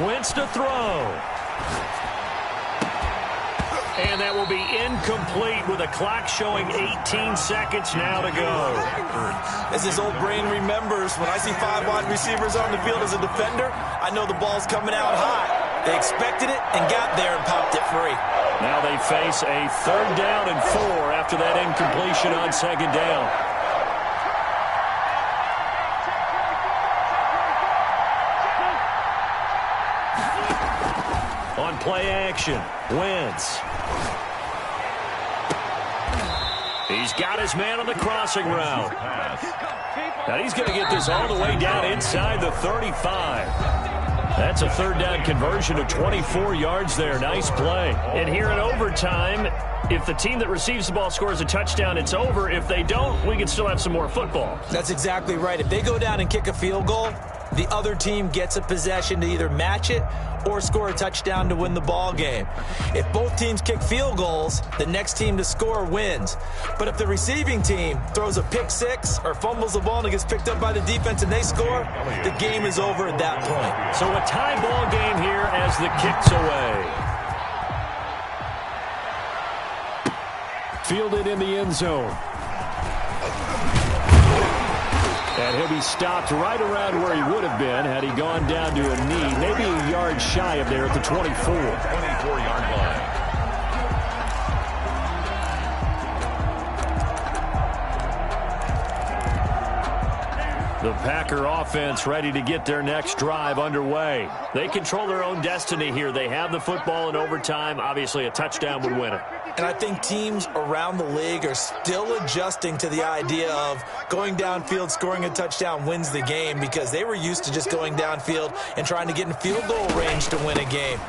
Wentz to throw. And that will be incomplete with a clock showing 18 seconds now to go. As his old brain remembers, when I see 5 wide receivers on the field as a defender, I know the ball's coming out hot. They expected it and got there and popped it free. Now they face a 3rd down and 4 after that incompletion on 2nd down. On play action, Wentz. He's got his man on the crossing route. Now he's going to get this all the way down inside the 35. That's a 3rd down conversion of 24 yards there. Nice play. And here in overtime, if the team that receives the ball scores a touchdown, it's over. If they don't, we can still have some more football. That's exactly right. If they go down and kick a field goal, the other team gets a possession to either match it or score a touchdown to win the ball game. If both teams kick field goals, the next team to score wins. But if the receiving team throws a pick 6 or fumbles the ball and it gets picked up by the defense and they score, the game is over at that point. So a tie ball game here as the kick's away. Fielded in the end zone. And he'll be stopped right around where he would have been had he gone down to a knee, maybe a yard shy of there at the 24. 24-yard line. The Packer offense ready to get their next drive underway. They control their own destiny here. They have the football in overtime. Obviously, a touchdown would win it. And I think teams around the league are still adjusting to the idea of going downfield, scoring a touchdown wins the game, because they were used to just going downfield and trying to get in field goal range to win a game.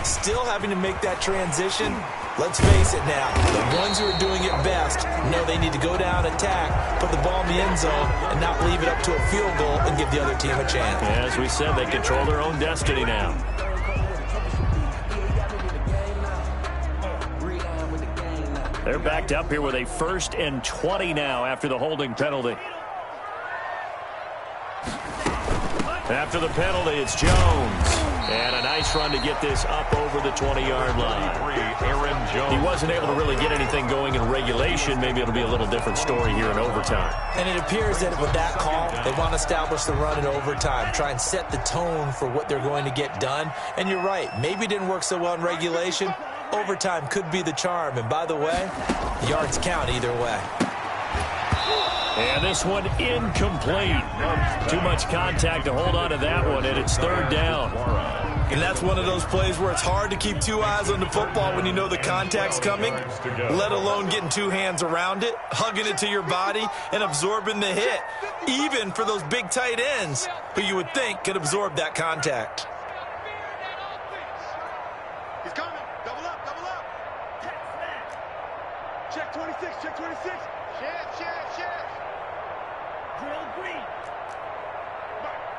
Still having to make that transition. Let's face it now, the ones who are doing it best know they need to go down, attack, put the ball in the end zone, and not leave it up to a field goal and give the other team a chance. As we said, they control their own destiny now. They're backed up here with a 1st and 20 now after the holding penalty. After the penalty, it's Jones. And a nice run to get this up over the 20-yard line. Aaron Jones. He wasn't able to really get anything going in regulation. Maybe it'll be a little different story here in overtime. And it appears that with that call, they want to establish the run in overtime, try and set the tone for what they're going to get done. And you're right, maybe it didn't work so well in regulation. Overtime could be the charm. And by the way, yards count either way. And this one incomplete. Too much contact to hold on to that one, and it's 3rd down. And that's one of those plays where it's hard to keep 2 eyes on the football when you know the contact's coming, let alone getting 2 hands around it, hugging it to your body, and absorbing the hit, even for those big tight ends who you would think could absorb that contact. He's coming. Double up, double up. Check 26, check 26. Check. Drill green.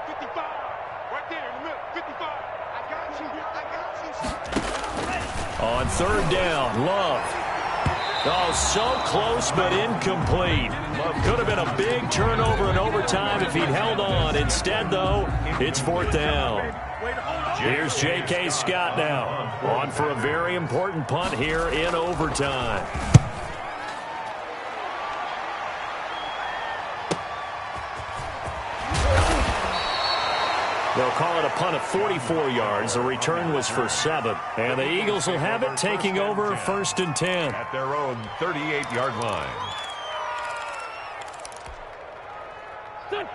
55. Right there in the middle. 55. I got you. On 3rd down, Love. Oh, so close but incomplete. Could have been a big turnover in overtime if he'd held on. Instead, though, it's 4th down. Here's J.K. Scott now, on for a very important punt here in overtime. They'll call it a punt of 44 yards. The return was for 7. And the Eagles will have it, taking over 1st and 10. At their own 38-yard line.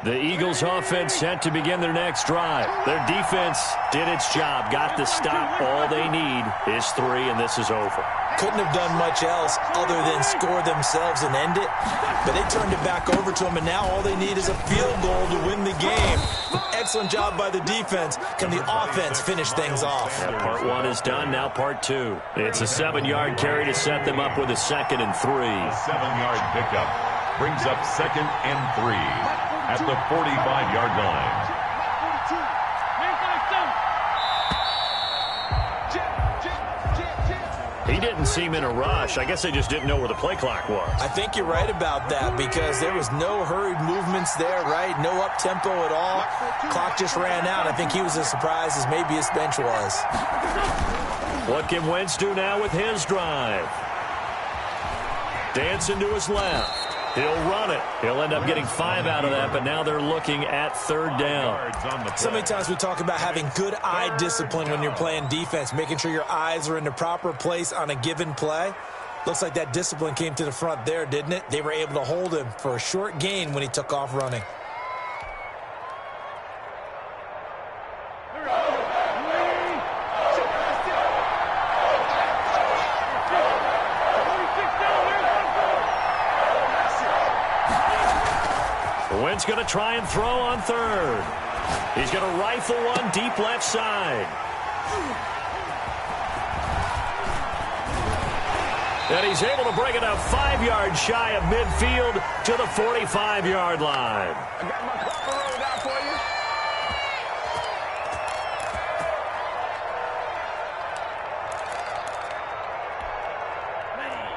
The Eagles offense set to begin their next drive. Their defense did its job, got the stop. All they need is 3, and this is over. Couldn't have done much else other than score themselves and end it. But they turned it back over to them, and now all they need is a field goal to win the game. Excellent job by the defense. Can the offense finish things off? Yeah, part 1 is done, now part 2. It's a 7-yard carry to set them up with a 2nd and 3. A 7-yard pickup brings up 2nd and 3 at the 45-yard line. He didn't seem in a rush. I guess they just didn't know where the play clock was. I think you're right about that, because there was no hurried movements there, right? No up-tempo at all. Clock just ran out. I think he was as surprised as maybe his bench was. What can Wentz do now with his drive? Dancing to his left. He'll run it. He'll end up getting 5 out of that, but now they're looking at third down. So many times we talk about having good eye discipline when you're playing defense, making sure your eyes are in the proper place on a given play. Looks like that discipline came to the front there, didn't it? They were able to hold him for a short gain when he took off running. Wentz going to try and throw on third. He's going to rifle one deep left side. And he's able to bring it up 5 yards shy of midfield to the 45-yard line. I got my proper rolled out for you.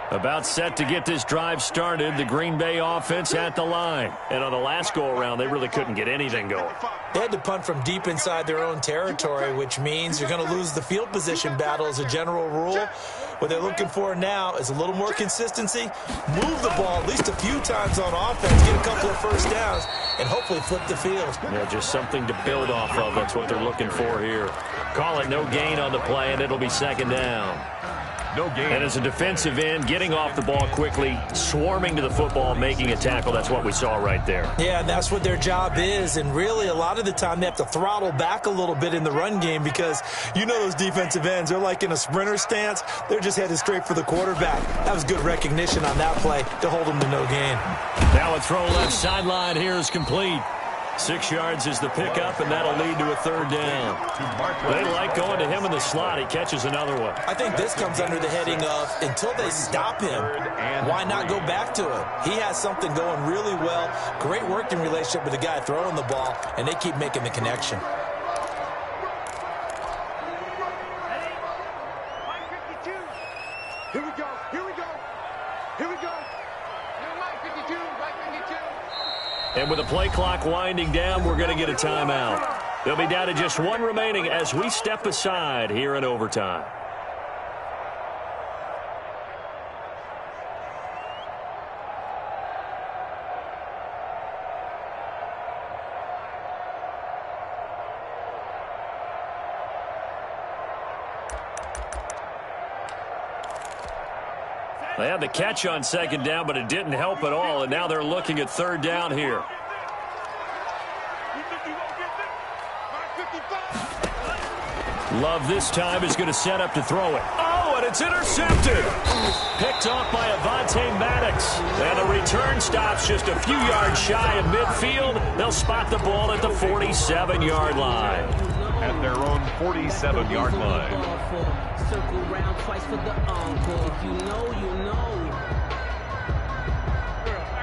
About set to get this drive started, the Green Bay offense at the line. And on the last go-around, they really couldn't get anything going. They had to punt from deep inside their own territory, which means you're going to lose the field position battle as a general rule. What they're looking for now is a little more consistency, move the ball at least a few times on offense, get a couple of first downs, and hopefully flip the field. Yeah, just something to build off of. That's what they're looking for here. Call it no gain on the play, and it'll be second down. No gain. And as a defensive end, getting off the ball quickly, swarming to the football, making a tackle, that's what we saw right there. Yeah, and that's what their job is. And really, a lot of the time, they have to throttle back a little bit in the run game because you know those defensive ends, they're like in a sprinter stance. They're just headed straight for the quarterback. That was good recognition on that play to hold them to no gain. Now a throw left sideline here is complete. 6 yards is the pickup, and that'll lead to a third down. They like going to him in the slot. He catches another one. I think this comes under the heading of until they stop him, why not go back to him? He has something going really well. Great working relationship with the guy throwing the ball, and they keep making the connection. Here we go. Here we go. Here we go. You're Mike 52. Mike 52. And with the play clock winding down, we're going to get a timeout. They'll be down to just one remaining as we step aside here in overtime. They had the catch on second down, but it didn't help at all, and now they're looking at third down here. Love this time is going to set up to throw it. Oh, and it's intercepted. Picked off by Avonte Maddox. And the return stops just a few yards shy of midfield. They'll spot the ball at the 47-yard line. At their own 47-yard line. Circle round twice for the encore. If you know, you know.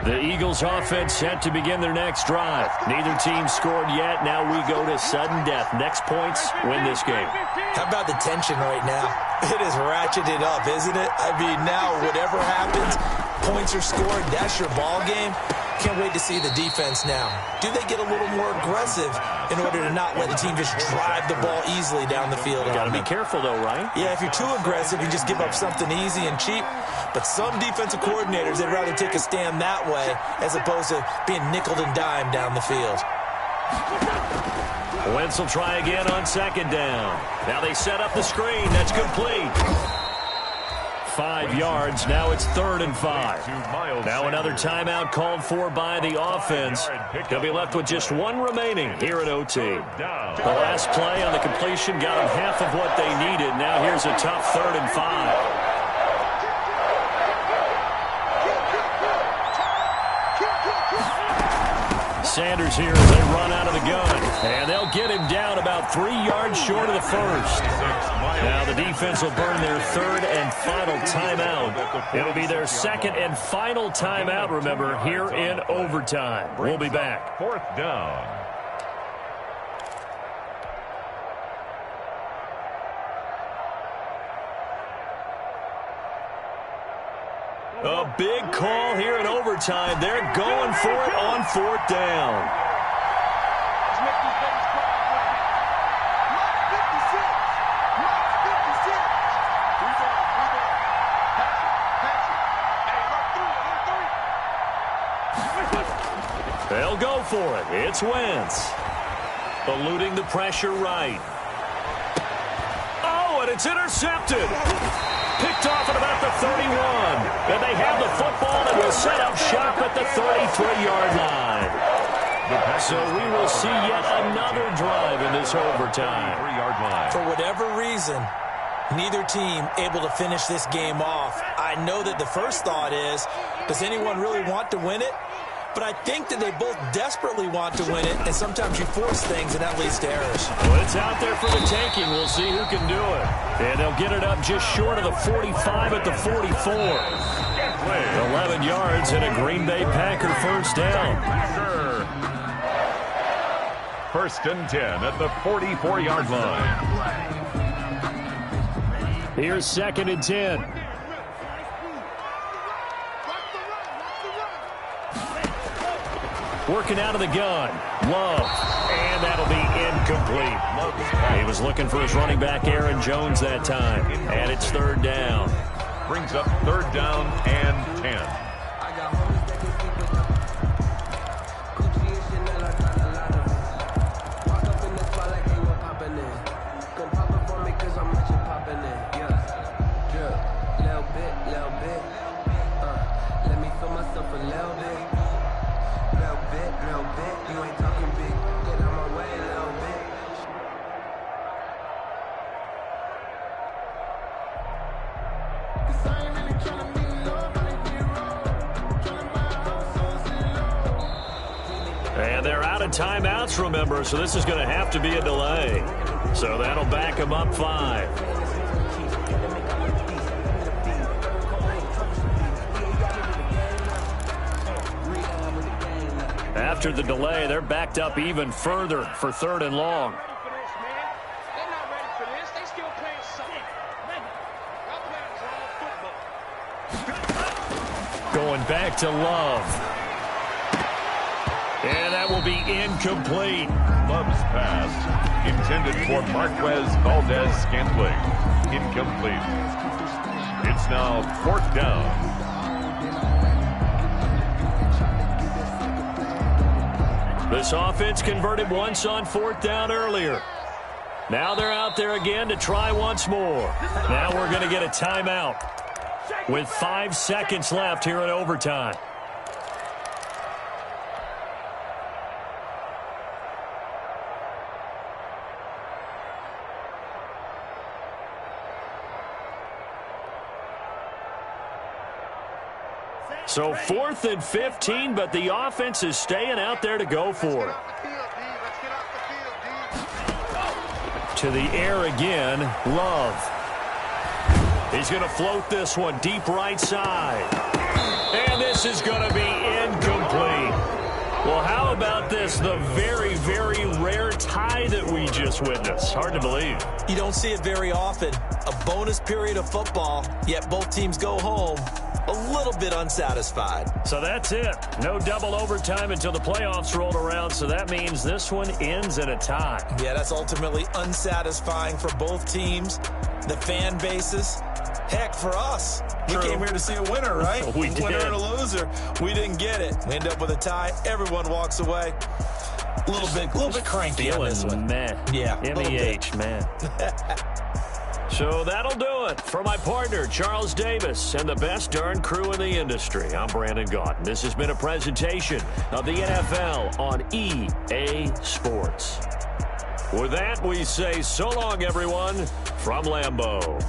The Eagles offense set to begin their next drive. Neither team scored yet. Now we go to sudden death. Next points win this game. How about the tension right now? It is ratcheted up, isn't it? I mean, now whatever happens, points are scored. That's your ball game. Can't wait to see the defense now. Do they get a little more aggressive in order to not let the team just drive the ball easily down the field? Got to be careful, though, right? Yeah, if you're too aggressive, you just give up something easy and cheap. But some defensive coordinators, they'd rather take a stand that way as opposed to being nickeled and dimed down the field. Wentz will try again on second down. Now they set up the screen. That's complete. 5 yards. Now it's 3rd and 5. Now another timeout called for by the offense. They'll be left with just one remaining here at OT. The last play on the completion got them half of what they needed. Now here's a tough 3rd and 5. Sanders here as they run out of the gun. And they'll get him down about 3 yards short of the first. Now the defense will burn their 3rd and final timeout. It'll be their 2nd and final timeout, remember, here in overtime. We'll be back. 4th down. A big call here in overtime. They're going for it on 4th down. They'll go for it. It's Wentz. Eluding the pressure right. Oh, and it's intercepted. Picked off at about the 31. And they have the football and will set up shop at the 33-yard line. So we will see yet another drive in this overtime. For whatever reason, neither team able to finish this game off. I know that the first thought is, does anyone really want to win it? But I think that they both desperately want to win it, and sometimes you force things, and that leads to errors. Well, it's out there for the taking. We'll see who can do it. And they'll get it up just short of the 45 at the 44. 11 yards and a Green Bay Packer first down. First and 10 at the 44-yard line. Here's second and 10. Working out of the gun. Love. And that'll be incomplete. He was looking for his running back, Aaron Jones, that time. And it's third down. Brings up third down and 10. And they're out of timeouts, remember, so this is going to have to be a delay. So that'll back them up 5. After the delay, they're backed up even further for third and long. Going back to Love. And that will be incomplete. Love's pass intended for Marquez Valdez-Scantling. Incomplete. It's now fourth down. This offense converted once on fourth down earlier. Now they're out there again to try once more. Now we're going to get a timeout with 5 seconds left here in overtime. So 4th and 15, but the offense is staying out there to go for it. To the air again, Love. He's going to float this one deep right side. And this is going to be incomplete. Well, how about this? The very, very rare tie that we just witnessed. Hard to believe. You don't see it very often. A bonus period of football, yet both teams go home a little bit unsatisfied. So that's it. No double overtime until the playoffs rolled around, so that means this one ends in a tie. Yeah, that's ultimately unsatisfying for both teams, the fan bases. Heck, for us, we came here to see a winner, right? We did. Winner and a loser. We didn't get it. We end up with a tie. Everyone walks away. A little bit cranky on this one. Man. Yeah, MEH, man. So that'll do it for my partner, Charles Davis, and the best darn crew in the industry. I'm Brandon Gaudin. This has been a presentation of the NFL on EA Sports. With that, we say so long, everyone, from Lambeau.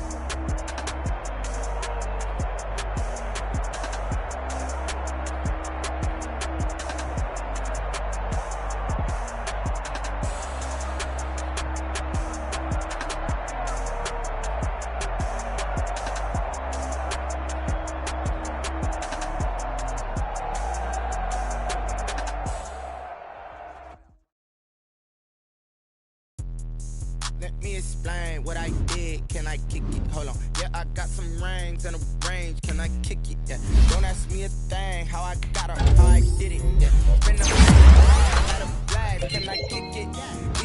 Let me explain what I did. Can I kick it? Hold on. Yeah, I got some rings and a range. Can I kick it? Yeah. Don't ask me a thing. How I got her, how I did it. Yeah. Spin the had a flag. Can I kick it?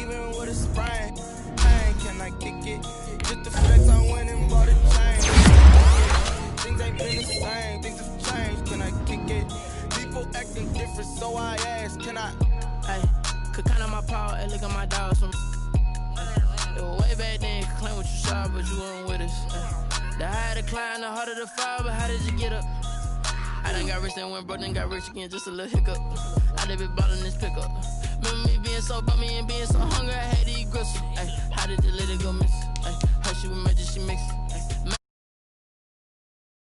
Even with a sprain. Pain. Can I kick it? Just the flex I went and bought a chain. Things ain't been the same. Things have changed. Can I kick it? People acting different, so I ask. Can I The higher the climb, the harder the fall, but how did you get up? I done got rich and went broke, then got rich again, just a little hiccup. I done been ballin' this pickup. Remember me being so bummy and being so hungry, I had to eat gristle. Ay, how did you let it go miss? Ay, how she was magic, she mixed.